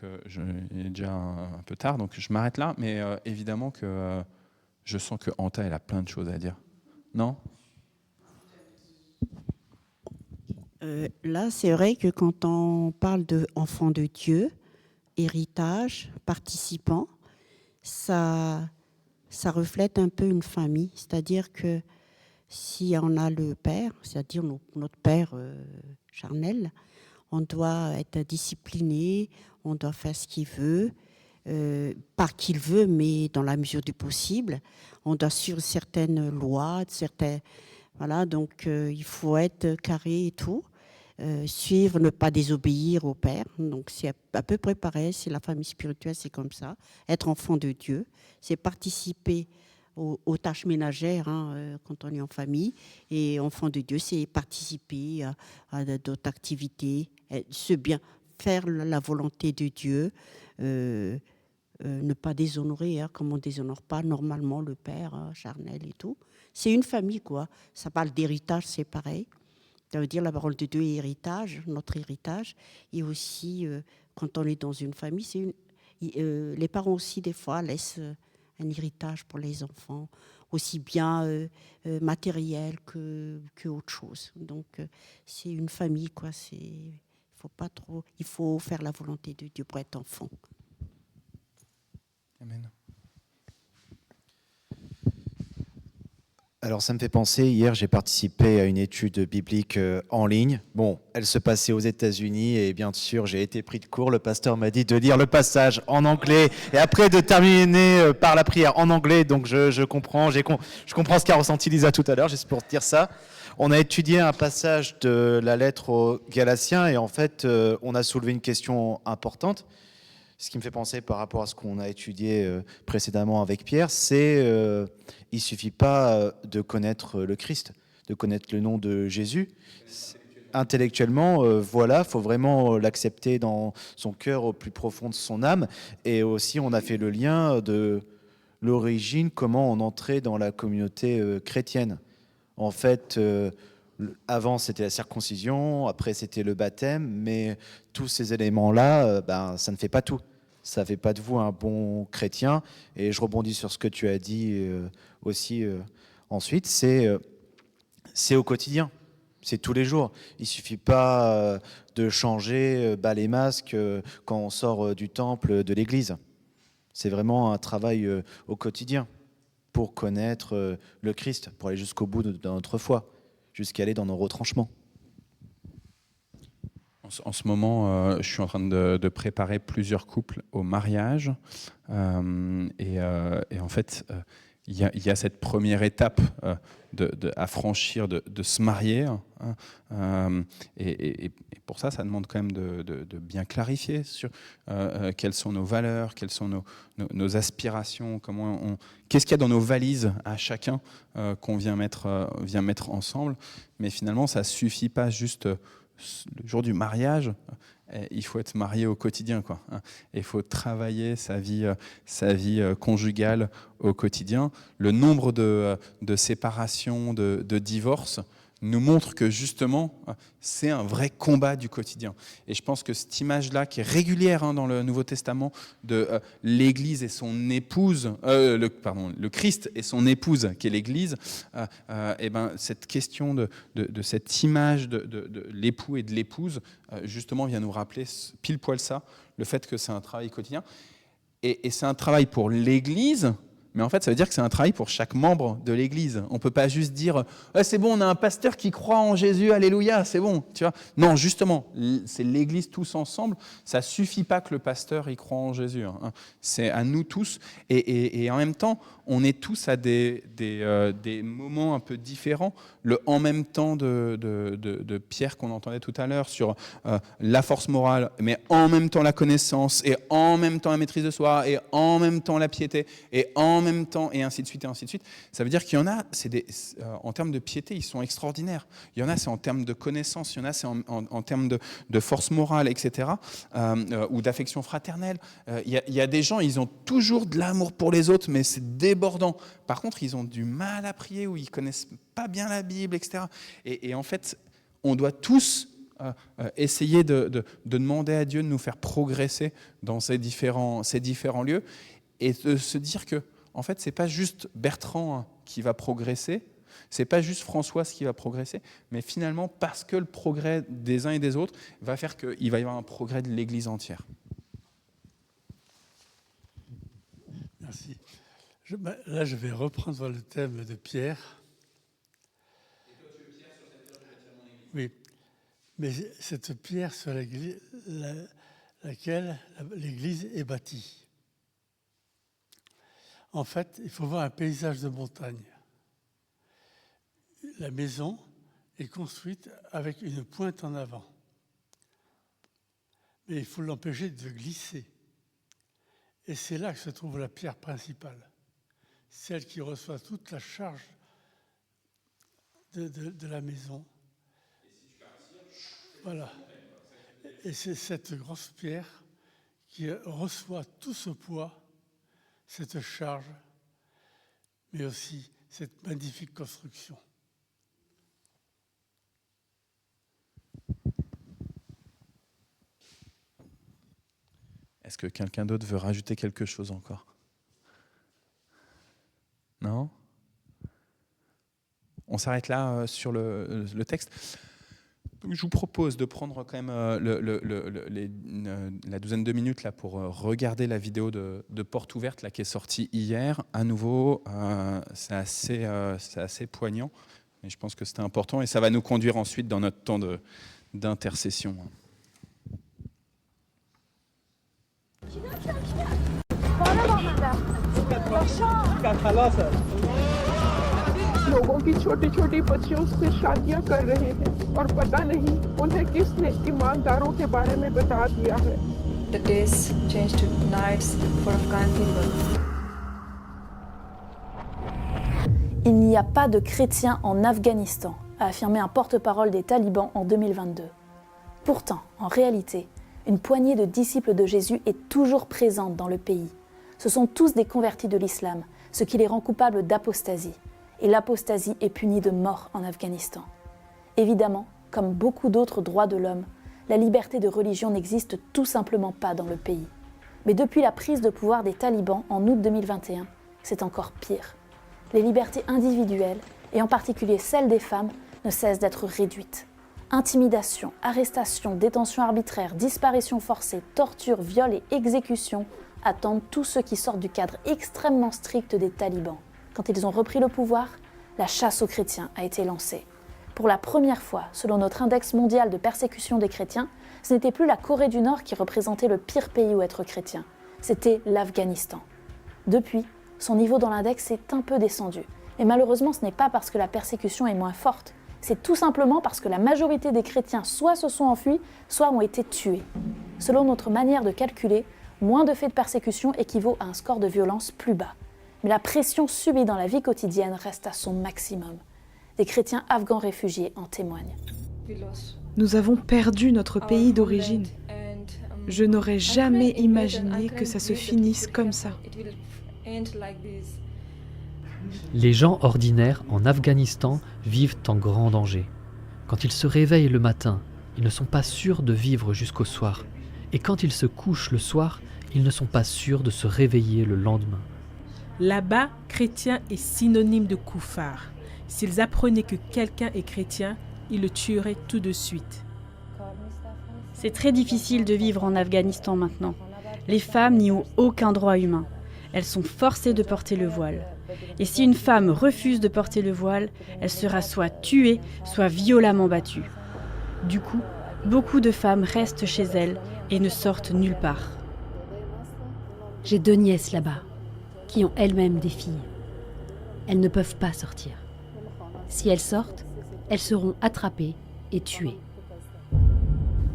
A: il est déjà un peu tard, donc je m'arrête là. Mais évidemment que je sens que Anta, elle a plein de choses à dire. Non ?
B: Là, c'est vrai que quand on parle d'enfant de Dieu, héritage, participant, ça reflète un peu une famille. C'est-à-dire que si on a le Père, c'est-à-dire notre Père charnel, on doit être discipliné, on doit faire ce qu'il veut, pas qu'il veut, mais dans la mesure du possible. On doit suivre certaines lois, voilà, donc il faut être carré et tout. Suivre, ne pas désobéir au Père. Donc c'est à peu près pareil, c'est la famille spirituelle, c'est comme ça. Être enfant de Dieu, c'est participer aux tâches ménagères quand on est en famille. Et enfant de Dieu, c'est participer à d'autres activités, faire la volonté de Dieu, ne pas déshonorer, comme on ne déshonore pas normalement le Père charnel et tout. C'est une famille, quoi. Ça parle d'héritage, c'est pareil. Ça veut dire la parole de Dieu est héritage, notre héritage. Et aussi, quand on est dans une famille, les parents aussi, des fois, laissent un héritage pour les enfants, aussi bien matériel que autre chose. Donc, c'est une famille, quoi. Il faut faire la volonté de Dieu pour être enfant.
A: Amen.
C: Alors ça me fait penser, hier j'ai participé à une étude biblique en ligne. Bon, elle se passait aux États-Unis et bien sûr j'ai été pris de court. Le pasteur m'a dit de lire le passage en anglais et après de terminer par la prière en anglais. Donc je comprends ce qu'a ressenti Lisa tout à l'heure, juste pour dire ça. On a étudié un passage de la lettre aux Galatiens et en fait on a soulevé une question importante. Ce qui me fait penser par rapport à ce qu'on a étudié précédemment avec Pierre, c'est il ne suffit pas de connaître le Christ, de connaître le nom de Jésus. Intellectuellement, voilà, il faut vraiment l'accepter dans son cœur au plus profond de son âme. Et aussi, on a fait le lien de l'origine, comment on entrait dans la communauté chrétienne. En fait, avant, c'était la circoncision, après, c'était le baptême, mais tous ces éléments-là, ça ne fait pas tout. Ça ne fait pas de vous un bon chrétien. Et je rebondis sur ce que tu as dit aussi ensuite, c'est au quotidien, c'est tous les jours. Il ne suffit pas de changer les masques quand on sort du temple, de l'église. C'est vraiment un travail au quotidien pour connaître le Christ, pour aller jusqu'au bout de notre foi, jusqu'à aller dans nos retranchements.
A: En ce moment, je suis en train de préparer plusieurs couples au mariage. Et en fait, il y a cette première étape à franchir, de se marier. Et pour ça, ça demande quand même de bien clarifier sur quelles sont nos valeurs, quelles sont nos aspirations, qu'est-ce qu'il y a dans nos valises à chacun qu'on vient mettre ensemble. Mais finalement, ça ne suffit pas juste le jour du mariage. Il faut être marié au quotidien, quoi. Il faut travailler sa vie conjugale au quotidien. Le nombre de séparations, de divorces nous montre que justement, c'est un vrai combat du quotidien. Et je pense que cette image-là, qui est régulière dans le Nouveau Testament, de l'Église et son épouse, le Christ et son épouse, qui est l'Église, cette question de cette image de l'époux et de l'épouse, justement, vient nous rappeler pile poil ça, le fait que c'est un travail quotidien. Et c'est un travail pour l'Église. Mais en fait, ça veut dire que c'est un travail pour chaque membre de l'Église. On ne peut pas juste dire c'est bon, on a un pasteur qui croit en Jésus, alléluia, c'est bon. Tu vois ? Non, justement, c'est l'Église tous ensemble. Ça ne suffit pas que le pasteur y croit en Jésus. C'est à nous tous. Et en même temps, on est tous à des moments un peu différents. Le en même temps de Pierre qu'on entendait tout à l'heure sur la force morale, mais en même temps la connaissance, et en même temps la maîtrise de soi, et en même temps la piété, et en même temps, et ainsi de suite, et ainsi de suite. Ça veut dire qu'il y en a, en termes de piété, ils sont extraordinaires. Il y en a, c'est en termes de connaissance, il y en a, c'est en termes de force morale, etc., ou d'affection fraternelle. Il y a des gens, ils ont toujours de l'amour pour les autres, mais c'est débordant. Par contre, ils ont du mal à prier, ou ils connaissent pas bien la Bible, etc. Et en fait, on doit tous essayer de demander à Dieu de nous faire progresser dans ces différents lieux, et de se dire que en fait, c'est pas juste Bertrand qui va progresser, c'est pas juste Françoise qui va progresser, mais finalement, parce que le progrès des uns et des autres va faire qu'il va y avoir un progrès de l'Église entière.
I: Merci. Là, je vais reprendre le thème de Pierre.
A: Et toi, tu es Pierre sur cette pierre, je bâtirai mon Église.
I: Oui, mais cette pierre sur laquelle l'Église est bâtie. En fait, il faut voir un paysage de montagne. La maison est construite avec une pointe en avant. Mais il faut l'empêcher de glisser. Et c'est là que se trouve la pierre principale, celle qui reçoit toute la charge de la maison. Voilà. Et c'est cette grosse pierre qui reçoit tout ce poids, cette charge, mais aussi cette magnifique construction.
A: Est-ce que quelqu'un d'autre veut rajouter quelque chose encore ? Non ? On s'arrête là sur le texte. Donc, je vous propose de prendre quand même la douzaine de minutes là, pour regarder la vidéo de Porte Ouverte là, qui est sortie hier. À nouveau, c'est assez poignant, mais je pense que c'était important et ça va nous conduire ensuite dans notre temps d'intercession.
J: लोगों की छोटी छोटी बच्चियों से शादियां कर रहे हैं और पता नहीं उन्हें किसने ईमानदारों के बारे में बता दिया है.
K: The days changed to nights for Afghan people.
L: Il n'y a pas de chrétiens en Afghanistan, a affirmé un porte-parole des talibans en 2022. Pourtant, en réalité, une poignée de disciples de Jésus est toujours présente dans le pays. Ce sont tous des convertis de l'islam, ce qui les rend coupables d'apostasie. Et l'apostasie est punie de mort en Afghanistan. Évidemment, comme beaucoup d'autres droits de l'homme, la liberté de religion n'existe tout simplement pas dans le pays. Mais depuis la prise de pouvoir des talibans en août 2021, c'est encore pire. Les libertés individuelles, et en particulier celles des femmes, ne cessent d'être réduites. Intimidation, arrestation, détention arbitraire, disparition forcée, torture, viol et exécution attendent tous ceux qui sortent du cadre extrêmement strict des talibans. Quand ils ont repris le pouvoir, la chasse aux chrétiens a été lancée. Pour la première fois, selon notre index mondial de persécution des chrétiens, ce n'était plus la Corée du Nord qui représentait le pire pays où être chrétien, c'était l'Afghanistan. Depuis, son niveau dans l'index est un peu descendu. Et malheureusement, ce n'est pas parce que la persécution est moins forte, c'est tout simplement parce que la majorité des chrétiens soit se sont enfuis, soit ont été tués. Selon notre manière de calculer, moins de faits de persécution équivaut à un score de violence plus bas. Mais la pression subie dans la vie quotidienne reste à son maximum. Des chrétiens afghans réfugiés en témoignent.
M: Nous avons perdu notre pays d'origine. Je n'aurais jamais imaginé que ça se finisse comme ça.
N: Les gens ordinaires en Afghanistan vivent en grand danger. Quand ils se réveillent le matin, ils ne sont pas sûrs de vivre jusqu'au soir. Et quand ils se couchent le soir, ils ne sont pas sûrs de se réveiller le lendemain.
O: Là-bas, chrétien est synonyme de koufar. S'ils apprenaient que quelqu'un est chrétien, ils le tueraient tout de suite.
P: C'est très difficile de vivre en Afghanistan maintenant. Les femmes n'y ont aucun droit humain. Elles sont forcées de porter le voile. Et si une femme refuse de porter le voile, elle sera soit tuée, soit violemment battue. Du coup, beaucoup de femmes restent chez elles et ne sortent nulle part.
Q: J'ai 2 nièces là-bas, qui ont elles-mêmes des filles. Elles ne peuvent pas sortir. Si elles sortent, elles seront attrapées et tuées.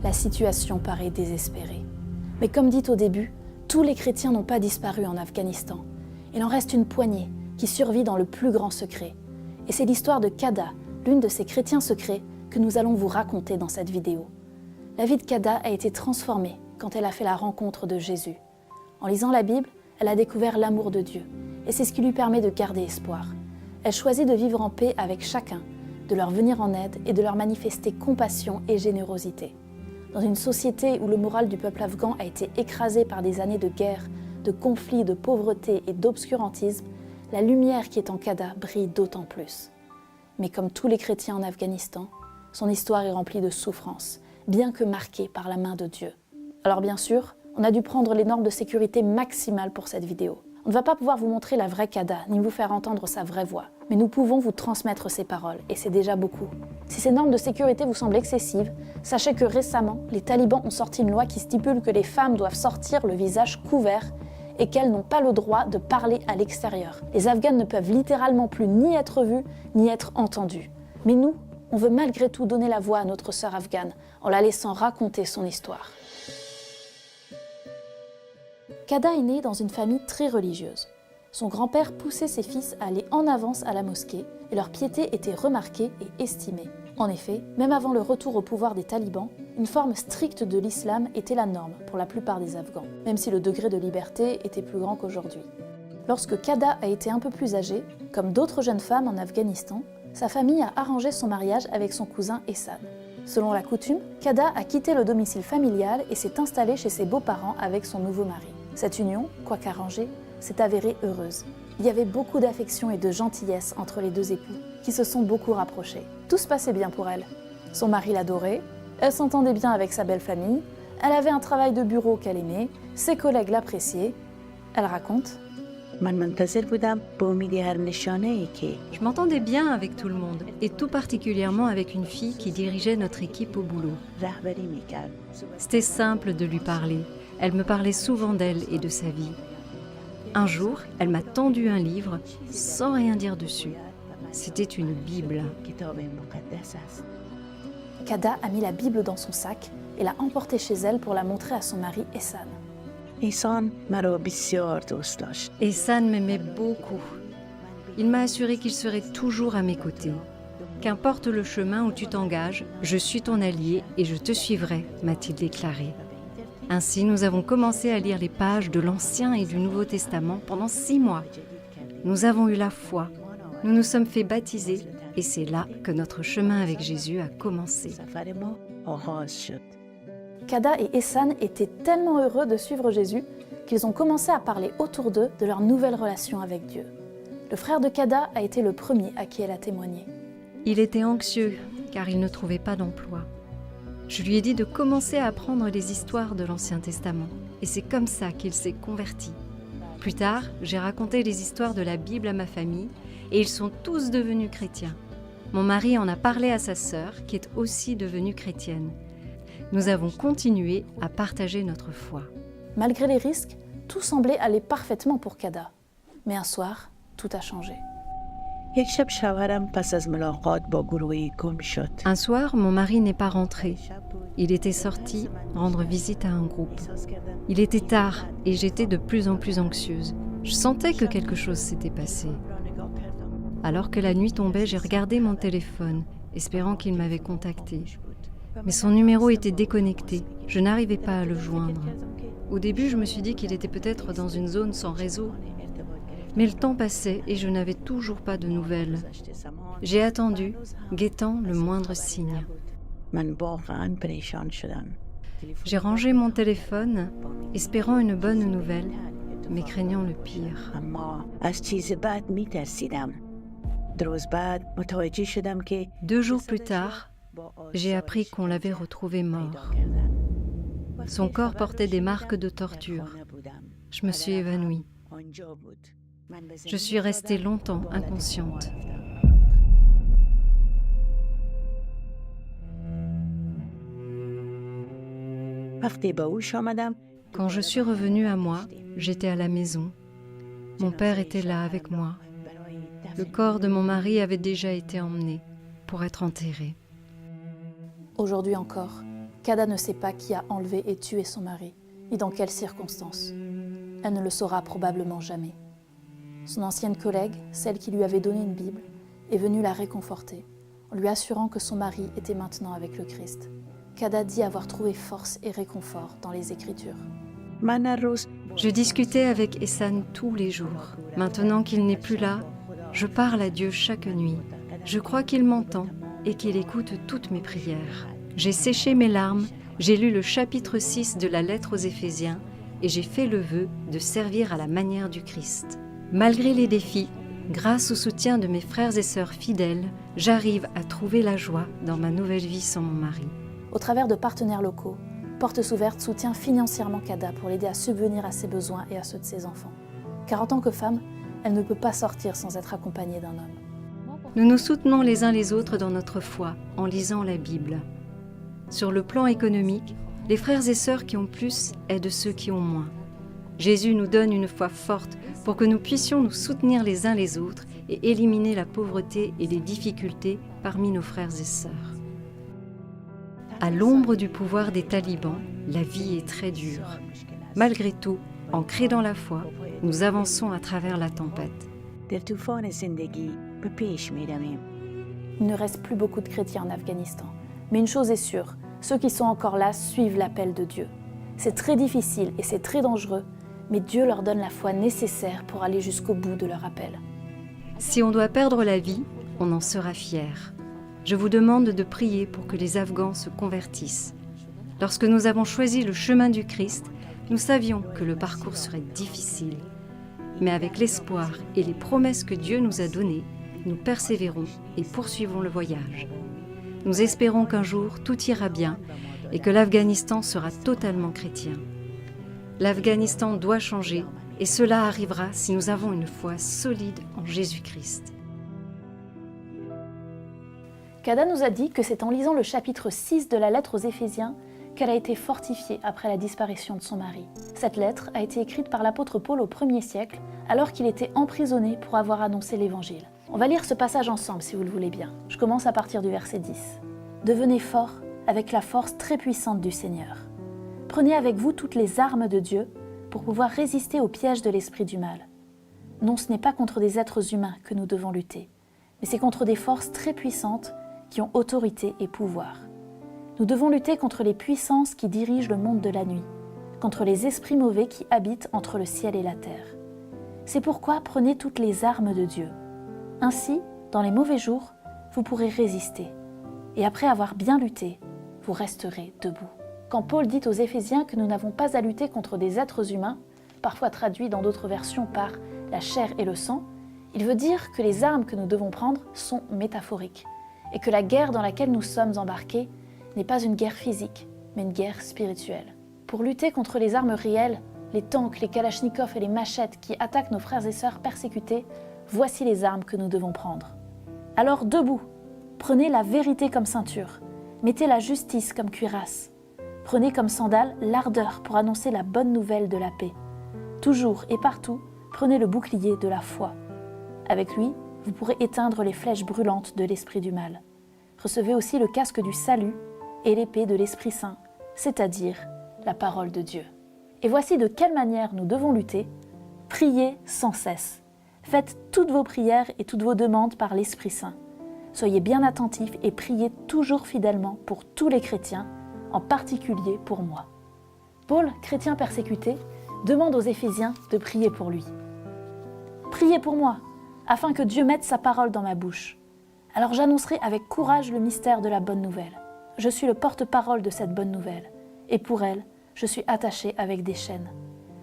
L: La situation paraît désespérée. Mais comme dit au début, tous les chrétiens n'ont pas disparu en Afghanistan. Il en reste une poignée qui survit dans le plus grand secret. Et c'est l'histoire de Kada, l'une de ces chrétiens secrets, que nous allons vous raconter dans cette vidéo. La vie de Kada a été transformée quand elle a fait la rencontre de Jésus. En lisant la Bible, elle a découvert l'amour de Dieu. Et c'est ce qui lui permet de garder espoir. Elle choisit de vivre en paix avec chacun, de leur venir en aide et de leur manifester compassion et générosité. Dans une société où le moral du peuple afghan a été écrasé par des années de guerre, de conflits, de pauvreté et d'obscurantisme, la lumière qui est en Kada brille d'autant plus. Mais comme tous les chrétiens en Afghanistan, son histoire est remplie de souffrances, bien que marquée par la main de Dieu. Alors bien sûr, on a dû prendre les normes de sécurité maximales pour cette vidéo. On ne va pas pouvoir vous montrer la vraie Kada, ni vous faire entendre sa vraie voix, mais nous pouvons vous transmettre ses paroles, et c'est déjà beaucoup. Si ces normes de sécurité vous semblent excessives, sachez que récemment, les talibans ont sorti une loi qui stipule que les femmes doivent sortir le visage couvert et qu'elles n'ont pas le droit de parler à l'extérieur. Les Afghanes ne peuvent littéralement plus ni être vues, ni être entendues. Mais nous, on veut malgré tout donner la voix à notre sœur afghane en la laissant raconter son histoire. Kada est née dans une famille très religieuse. Son grand-père poussait ses fils à aller en avance à la mosquée et leur piété était remarquée et estimée. En effet, même avant le retour au pouvoir des talibans, une forme stricte de l'islam était la norme pour la plupart des Afghans, même si le degré de liberté était plus grand qu'aujourd'hui. Lorsque Kada a été un peu plus âgée, comme d'autres jeunes femmes en Afghanistan, sa famille a arrangé son mariage avec son cousin Ehsan. Selon la coutume, Kada a quitté le domicile familial et s'est installée chez ses beaux-parents avec son nouveau mari. Cette union, quoique arrangée, s'est avérée heureuse. Il y avait beaucoup d'affection et de gentillesse entre les deux époux, qui se sont beaucoup rapprochés. Tout se passait bien pour elle. Son mari l'adorait, elle s'entendait bien avec sa belle famille, elle avait un travail de bureau qu'elle aimait, ses collègues l'appréciaient. Elle raconte:
R: Je m'entendais bien avec tout le monde, et tout particulièrement avec une fille qui dirigeait notre équipe au boulot. C'était simple de lui parler. Elle me parlait souvent d'elle et de sa vie. Un jour, elle m'a tendu un livre sans rien dire dessus. C'était une Bible.
L: Kada a mis la Bible dans son sac et l'a emportée chez elle pour la montrer à son mari Ehsan.
R: Ehsan m'aimait beaucoup. Il m'a assuré qu'il serait toujours à mes côtés. Qu'importe le chemin où tu t'engages, je suis ton allié et je te suivrai, m'a-t-il déclaré. Ainsi, nous avons commencé à lire les pages de l'Ancien et du Nouveau Testament pendant 6 mois. Nous avons eu la foi, nous nous sommes fait baptiser et c'est là que notre chemin avec Jésus a commencé.
L: Kada et Ehsan étaient tellement heureux de suivre Jésus qu'ils ont commencé à parler autour d'eux de leur nouvelle relation avec Dieu. Le frère de Kada a été le premier à qui elle a témoigné.
R: Il était anxieux car il ne trouvait pas d'emploi. Je lui ai dit de commencer à apprendre les histoires de l'Ancien Testament et c'est comme ça qu'il s'est converti. Plus tard, j'ai raconté les histoires de la Bible à ma famille et ils sont tous devenus chrétiens. Mon mari en a parlé à sa sœur, qui est aussi devenue chrétienne. Nous avons continué à partager notre foi.
L: Malgré les risques, tout semblait aller parfaitement pour Kada. Mais un soir, tout a changé.
R: Un soir, mon mari n'est pas rentré. Il était sorti rendre visite à un groupe. Il était tard et j'étais de plus en plus anxieuse. Je sentais que quelque chose s'était passé. Alors que la nuit tombait, j'ai regardé mon téléphone, espérant qu'il m'avait contacté. Mais son numéro était déconnecté. Je n'arrivais pas à le joindre. Au début, je me suis dit qu'il était peut-être dans une zone sans réseau. Mais le temps passait et je n'avais toujours pas de nouvelles. J'ai attendu, guettant le moindre signe. J'ai rangé mon téléphone, espérant une bonne nouvelle, mais craignant le pire. 2 jours plus tard, j'ai appris qu'on l'avait retrouvé mort. Son corps portait des marques de torture. Je me suis évanouie. Je suis restée longtemps inconsciente. Quand je suis revenue à moi, j'étais à la maison. Mon père était là avec moi. Le corps de mon mari avait déjà été emmené pour être enterré.
L: Aujourd'hui encore, Kada ne sait pas qui a enlevé et tué son mari, ni dans quelles circonstances. Elle ne le saura probablement jamais. Son ancienne collègue, celle qui lui avait donné une Bible, est venue la réconforter, en lui assurant que son mari était maintenant avec le Christ. Kada dit avoir trouvé force et réconfort dans les Écritures.
R: Je discutais avec Essan tous les jours. Maintenant qu'il n'est plus là, je parle à Dieu chaque nuit. Je crois qu'il m'entend et qu'il écoute toutes mes prières. J'ai séché mes larmes, j'ai lu le chapitre 6 de la lettre aux Éphésiens et j'ai fait le vœu de servir à la manière du Christ. Malgré les défis, grâce au soutien de mes frères et sœurs fidèles, j'arrive à trouver la joie dans ma nouvelle vie sans mon mari.
L: Au travers de partenaires locaux, Portes Ouvertes soutient financièrement Kada pour l'aider à subvenir à ses besoins et à ceux de ses enfants. Car en tant que femme, elle ne peut pas sortir sans être accompagnée d'un homme.
R: Nous nous soutenons les uns les autres dans notre foi en lisant la Bible. Sur le plan économique, les frères et sœurs qui ont plus aident ceux qui ont moins. Jésus nous donne une foi forte pour que nous puissions nous soutenir les uns les autres et éliminer la pauvreté et les difficultés parmi nos frères et sœurs. À l'ombre du pouvoir des talibans, la vie est très dure. Malgré tout, ancrés dans la foi, nous avançons à travers la tempête.
L: Il ne reste plus beaucoup de chrétiens en Afghanistan. Mais une chose est sûre, ceux qui sont encore là suivent l'appel de Dieu. C'est très difficile et c'est très dangereux, mais Dieu leur donne la foi nécessaire pour aller jusqu'au bout de leur appel.
R: Si on doit perdre la vie, on en sera fier. Je vous demande de prier pour que les Afghans se convertissent. Lorsque nous avons choisi le chemin du Christ, nous savions que le parcours serait difficile. Mais avec l'espoir et les promesses que Dieu nous a données, nous persévérons et poursuivons le voyage. Nous espérons qu'un jour tout ira bien et que l'Afghanistan sera totalement chrétien. L'Afghanistan doit changer et cela arrivera si nous avons une foi solide en Jésus-Christ.
L: Kada nous a dit que c'est en lisant le chapitre 6 de la lettre aux Éphésiens qu'elle a été fortifiée après la disparition de son mari. Cette lettre a été écrite par l'apôtre Paul au 1er siècle, alors qu'il était emprisonné pour avoir annoncé l'Évangile. On va lire ce passage ensemble si vous le voulez bien. Je commence à partir du verset 10. « Devenez forts avec la force très puissante du Seigneur. Prenez avec vous toutes les armes de Dieu pour pouvoir résister aux pièges de l'esprit du mal. Non, ce n'est pas contre des êtres humains que nous devons lutter, mais c'est contre des forces très puissantes qui ont autorité et pouvoir. Nous devons lutter contre les puissances qui dirigent le monde de la nuit, contre les esprits mauvais qui habitent entre le ciel et la terre. C'est pourquoi prenez toutes les armes de Dieu. Ainsi, dans les mauvais jours, vous pourrez résister. Et après avoir bien lutté, vous resterez debout. » Quand Paul dit aux Éphésiens que nous n'avons pas à lutter contre des êtres humains, parfois traduit dans d'autres versions par « la chair et le sang », il veut dire que les armes que nous devons prendre sont métaphoriques et que la guerre dans laquelle nous sommes embarqués n'est pas une guerre physique, mais une guerre spirituelle. Pour lutter contre les armes réelles, les tanks, les kalachnikovs et les machettes qui attaquent nos frères et sœurs persécutés, voici les armes que nous devons prendre. Alors debout, Prenez la vérité comme ceinture. Mettez la justice comme cuirasse. Prenez comme sandale l'ardeur pour annoncer la bonne nouvelle de la paix. Toujours et partout, prenez le bouclier de la foi. Avec lui, vous pourrez éteindre les flèches brûlantes de l'esprit du mal. Recevez aussi le casque du salut et l'épée de l'Esprit Saint, c'est-à-dire la parole de Dieu. Et voici de quelle manière nous devons lutter. Priez sans cesse. Faites toutes vos prières et toutes vos demandes par l'Esprit Saint. Soyez bien attentifs et priez toujours fidèlement pour tous les chrétiens, en particulier pour moi. Paul, chrétien persécuté, demande aux Éphésiens de prier pour lui. Priez pour moi, afin que Dieu mette sa parole dans ma bouche. Alors j'annoncerai avec courage le mystère de la bonne nouvelle. Je suis le porte-parole de cette bonne nouvelle, et pour elle, je suis attaché avec des chaînes.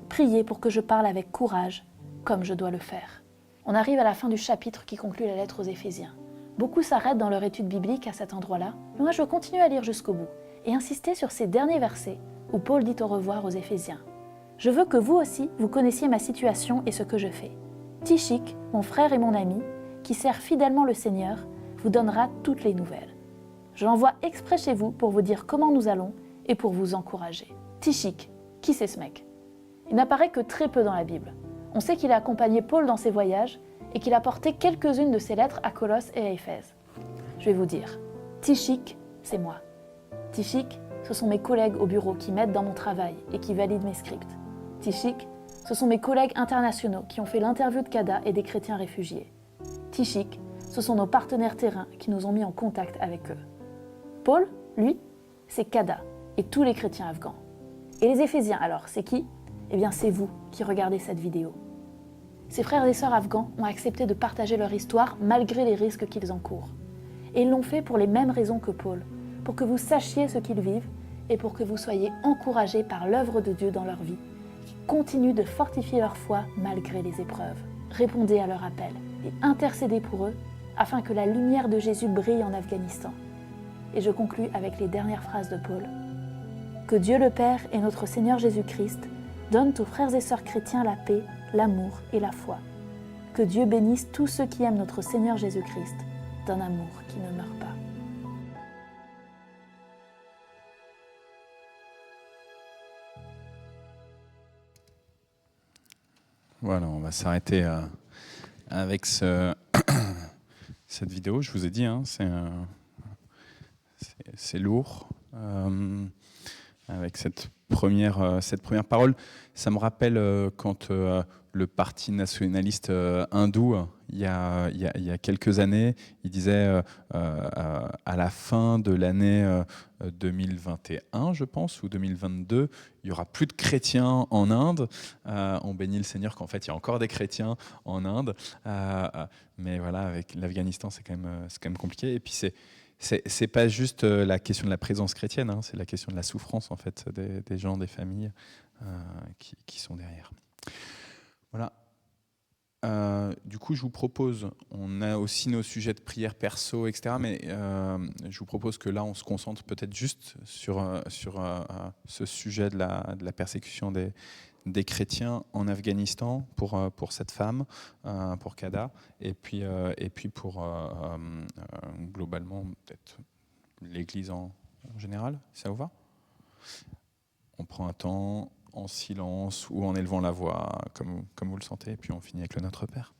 L: Priez pour que je parle avec courage, comme je dois le faire. On arrive à la fin du chapitre qui conclut la lettre aux Éphésiens. Beaucoup s'arrêtent dans leur étude biblique à cet endroit-là, mais moi je veux continuer à lire jusqu'au bout et insister sur ces derniers versets où Paul dit au revoir aux Éphésiens. Je veux que vous aussi, vous connaissiez ma situation et ce que je fais. Tychik, mon frère et mon ami, qui sert fidèlement le Seigneur, vous donnera toutes les nouvelles. Je l'envoie exprès chez vous pour vous dire comment nous allons et pour vous encourager. Tychik, qui c'est ce mec? Il n'apparaît que très peu dans la Bible. On sait qu'il a accompagné Paul dans ses voyages et qu'il a porté quelques-unes de ses lettres à Colosse et à Éphèse. Je vais vous dire, Tychik, c'est moi. Tychik, ce sont mes collègues au bureau qui m'aident dans mon travail et qui valident mes scripts. Tychik, ce sont mes collègues internationaux qui ont fait l'interview de Kada et des chrétiens réfugiés. Tychik, ce sont nos partenaires terrains qui nous ont mis en contact avec eux. Paul, lui, c'est Kada et tous les chrétiens afghans. Et les Éphésiens, alors, c'est qui? Eh bien, c'est vous qui regardez cette vidéo. Ces frères et sœurs afghans ont accepté de partager leur histoire malgré les risques qu'ils encourent. Et ils l'ont fait pour les mêmes raisons que Paul, pour que vous sachiez ce qu'ils vivent et pour que vous soyez encouragés par l'œuvre de Dieu dans leur vie, qui continue de fortifier leur foi malgré les épreuves. Répondez à leur appel et intercédez pour eux afin que la lumière de Jésus brille en Afghanistan. Et je conclus avec les dernières phrases de Paul. Que Dieu le Père et notre Seigneur Jésus-Christ donnent aux frères et sœurs chrétiens la paix, l'amour et la foi. Que Dieu bénisse tous ceux qui aiment notre Seigneur Jésus-Christ d'un amour qui ne meurt pas.
A: Voilà, on va s'arrêter avec cette vidéo. Je vous ai dit, hein, c'est lourd. Avec cette première parole, ça me rappelle quand le parti nationaliste hindou, il y a quelques années, il disait à la fin de l'année 2021, je pense, ou 2022, il n'y aura plus de chrétiens en Inde. On bénit le Seigneur qu'en fait, il y a encore des chrétiens en Inde. Mais voilà, avec l'Afghanistan, c'est quand même compliqué. Et puis, c'est pas juste la question de la présence chrétienne, hein, c'est la question de la souffrance en fait des gens, des familles qui sont derrière. Voilà. Du coup, je vous propose, on a aussi nos sujets de prière perso, etc. Mais je vous propose que là, on se concentre peut-être juste sur ce sujet de la persécution des chrétiens en Afghanistan pour cette femme, pour Kada, et puis pour globalement peut-être l'Église en général. Ça vous va? On prend un temps en silence ou en élevant la voix, comme vous le sentez, et puis on finit avec le Notre Père.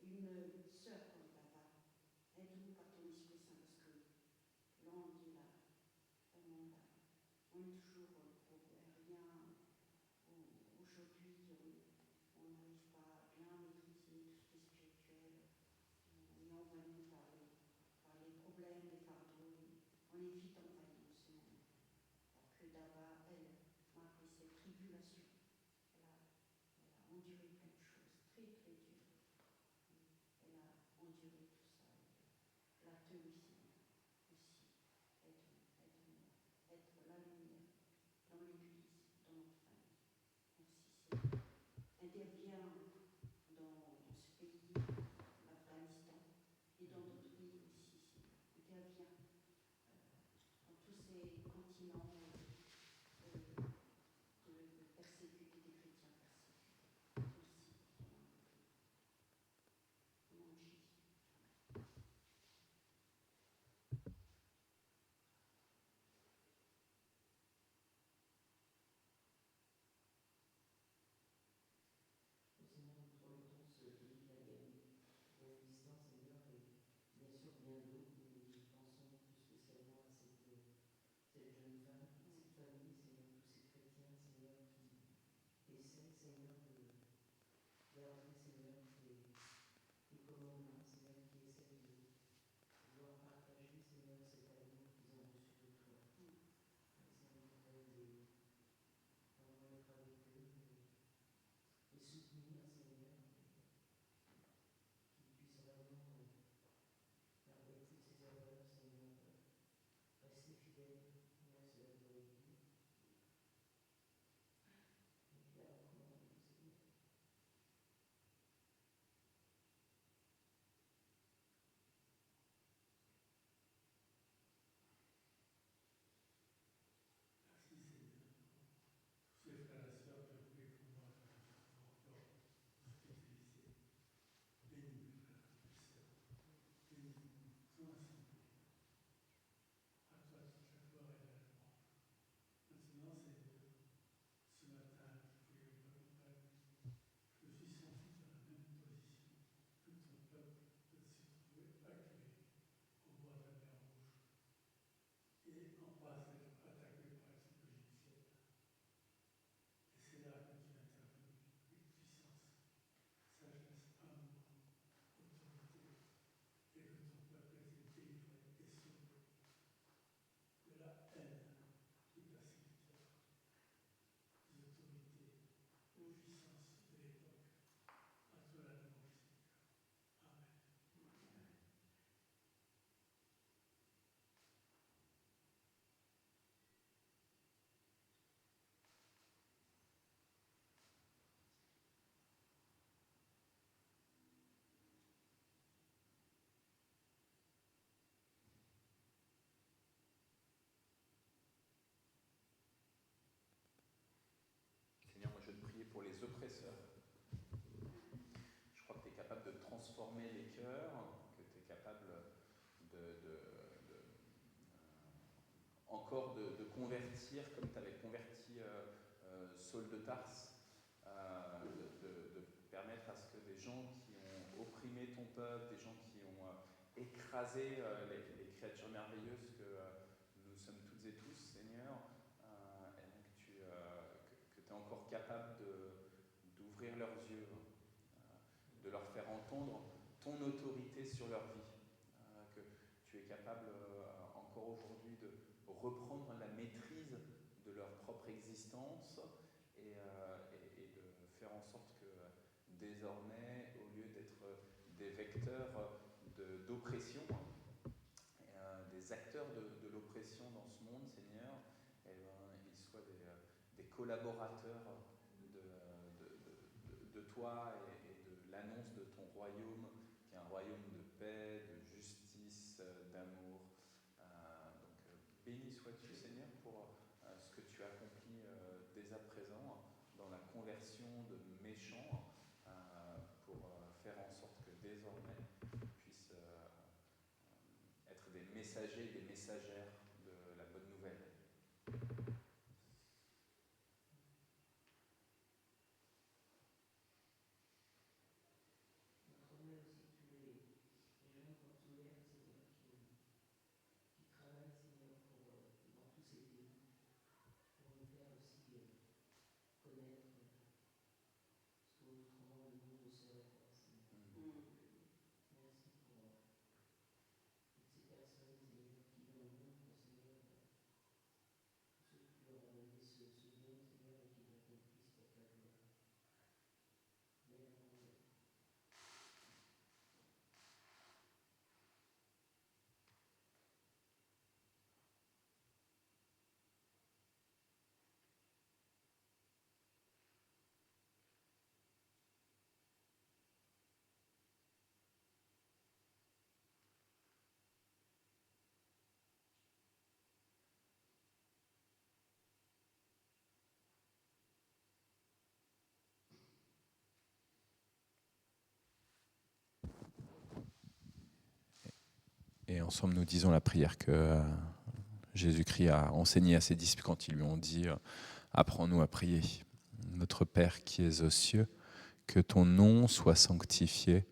B: une sœur comme papa. Aide-nous par ton Esprit Saint, parce que là, on dit là, vraiment, là, on est toujours pour rien. Aujourd'hui, on n'arrive pas à bien maîtriser tout ce qui est spirituel. On est envahi par les problèmes, les fardeaux. On est vite envahi en ce moment. Alors que d'abord, elle m'a appris cette tribulation. Elle a enduré plein de choses très très dures. Elle a enduré tout ça. Elle a tenu Seigneur aussi. Être la lumière dans l'Église, dans notre famille. Merci Seigneur. Interviens dans ce pays, l'Afghanistan, et dans d'autres pays aussi, Seigneur. Interviens dans tous ces continents de persécutés, des chrétiens persécutés. Merci. Au nom de Jésus.
G: Seigneur, nous te remettons ce pays d'Afghanistan, Seigneur, et bien sûr bien d'autres, mais nous pensons plus spécialement à cette jeune femme, à cette famille, Seigneur, tous ces chrétiens, Seigneur, qui essaient, Seigneur, de garder, Seigneur, tes commandements, Seigneur, qui essaient de pouvoir partager, Seigneur, cet amour qu'ils ont reçu de toi. Seigneur, vraiment être avec eux, et soutenir, Seigneur, qu'ils puissent vraiment, avec toutes ces erreurs, Seigneur, rester fidèles à cela de l'Église. Et puis la recommander, Seigneur.
I: Merci Seigneur. Tous ces frères et sœurs que vous pouvez pouvoir encore hospitaliser. Bénis mes frères et sœurs. Bénis-nous, sois assemblés. À toi toute la gloire et la louange. Maintenant, Seigneur, ce matin, je prie que ton peuple, je suis senti dans la même position que ton peuple de se trouver accueilli au bord de la mer Rouge et en passe d'être attaqué par les égyptiennes. Et c'est là que tu es intervenu avec puissance, sagesse, amour, autorité, et que ton peuple a été délivré et sauvé de la haine qui persécutait les autorités, les puissances de l'époque. À toi la louange, Seigneur. Amen.
A: Seigneur, moi je veux te prier pour les oppresseurs. Je crois que tu es capable de transformer les cœurs, que tu es capable encore de convertir, comme tu avais converti Saul de Tarse, de permettre à ce que des gens qui ont opprimé ton peuple, des gens qui ont écrasé les créatures merveilleuses que nous sommes toutes et tous, Seigneur, et donc que tu es encore capable d'ouvrir leurs yeux, de leur faire entendre ton autorité sur leur vie, que tu es capable encore aujourd'hui de reprendre la maîtrise de leur propre existence et de faire en sorte que désormais, au lieu d'être des vecteurs d'oppression, des acteurs de l'oppression dans ce monde, Seigneur, ils soient des collaborateurs de toi et de l'annonce de ton royaume, qui est un royaume de paix, de justice, d'amour. Donc béni sois-tu, Seigneur, pour ce que tu accomplis dès à présent dans la conversion de méchants, pour faire en sorte que désormais ils puissent être des messagers et des messagères de la bonne nouvelle.
G: Notre mère aussi
A: ensemble, nous disons la prière que Jésus-Christ a enseignée à ses disciples quand ils lui ont dit « Apprends-nous à prier. Notre Père qui es aux cieux, que ton nom soit sanctifié,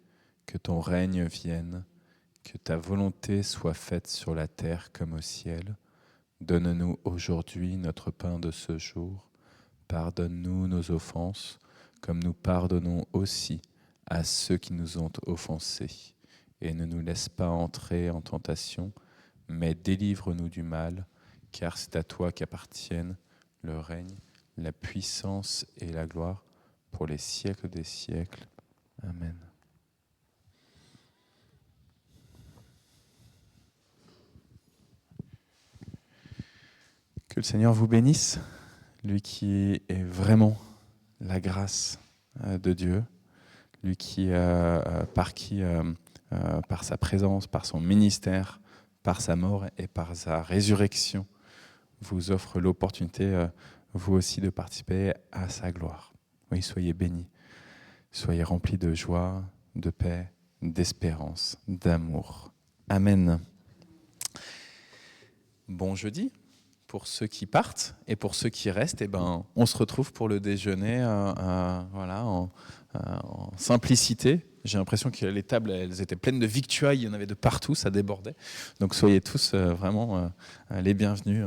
A: que ton règne vienne, que ta volonté soit faite sur la terre comme au ciel. Donne-nous aujourd'hui notre pain de ce jour. Pardonne-nous nos offenses, comme nous pardonnons aussi à ceux qui nous ont offensés. Et ne nous laisse pas entrer en tentation, mais délivre-nous du mal, car c'est à toi qu'appartiennent le règne, la puissance et la gloire pour les siècles des siècles. Amen. Que le Seigneur vous bénisse, lui qui est vraiment la grâce de Dieu, lui qui, par sa présence, par son ministère, par sa mort et par sa résurrection, vous offre l'opportunité, vous aussi, de participer à sa gloire. Oui, soyez bénis, soyez remplis de joie, de paix, d'espérance, d'amour. Amen. Bon jeudi. Pour ceux qui partent et pour ceux qui restent, on se retrouve pour le déjeuner en simplicité. J'ai l'impression que les tables, elles étaient pleines de victuailles, il y en avait de partout, ça débordait. Donc soyez tous vraiment les bienvenus.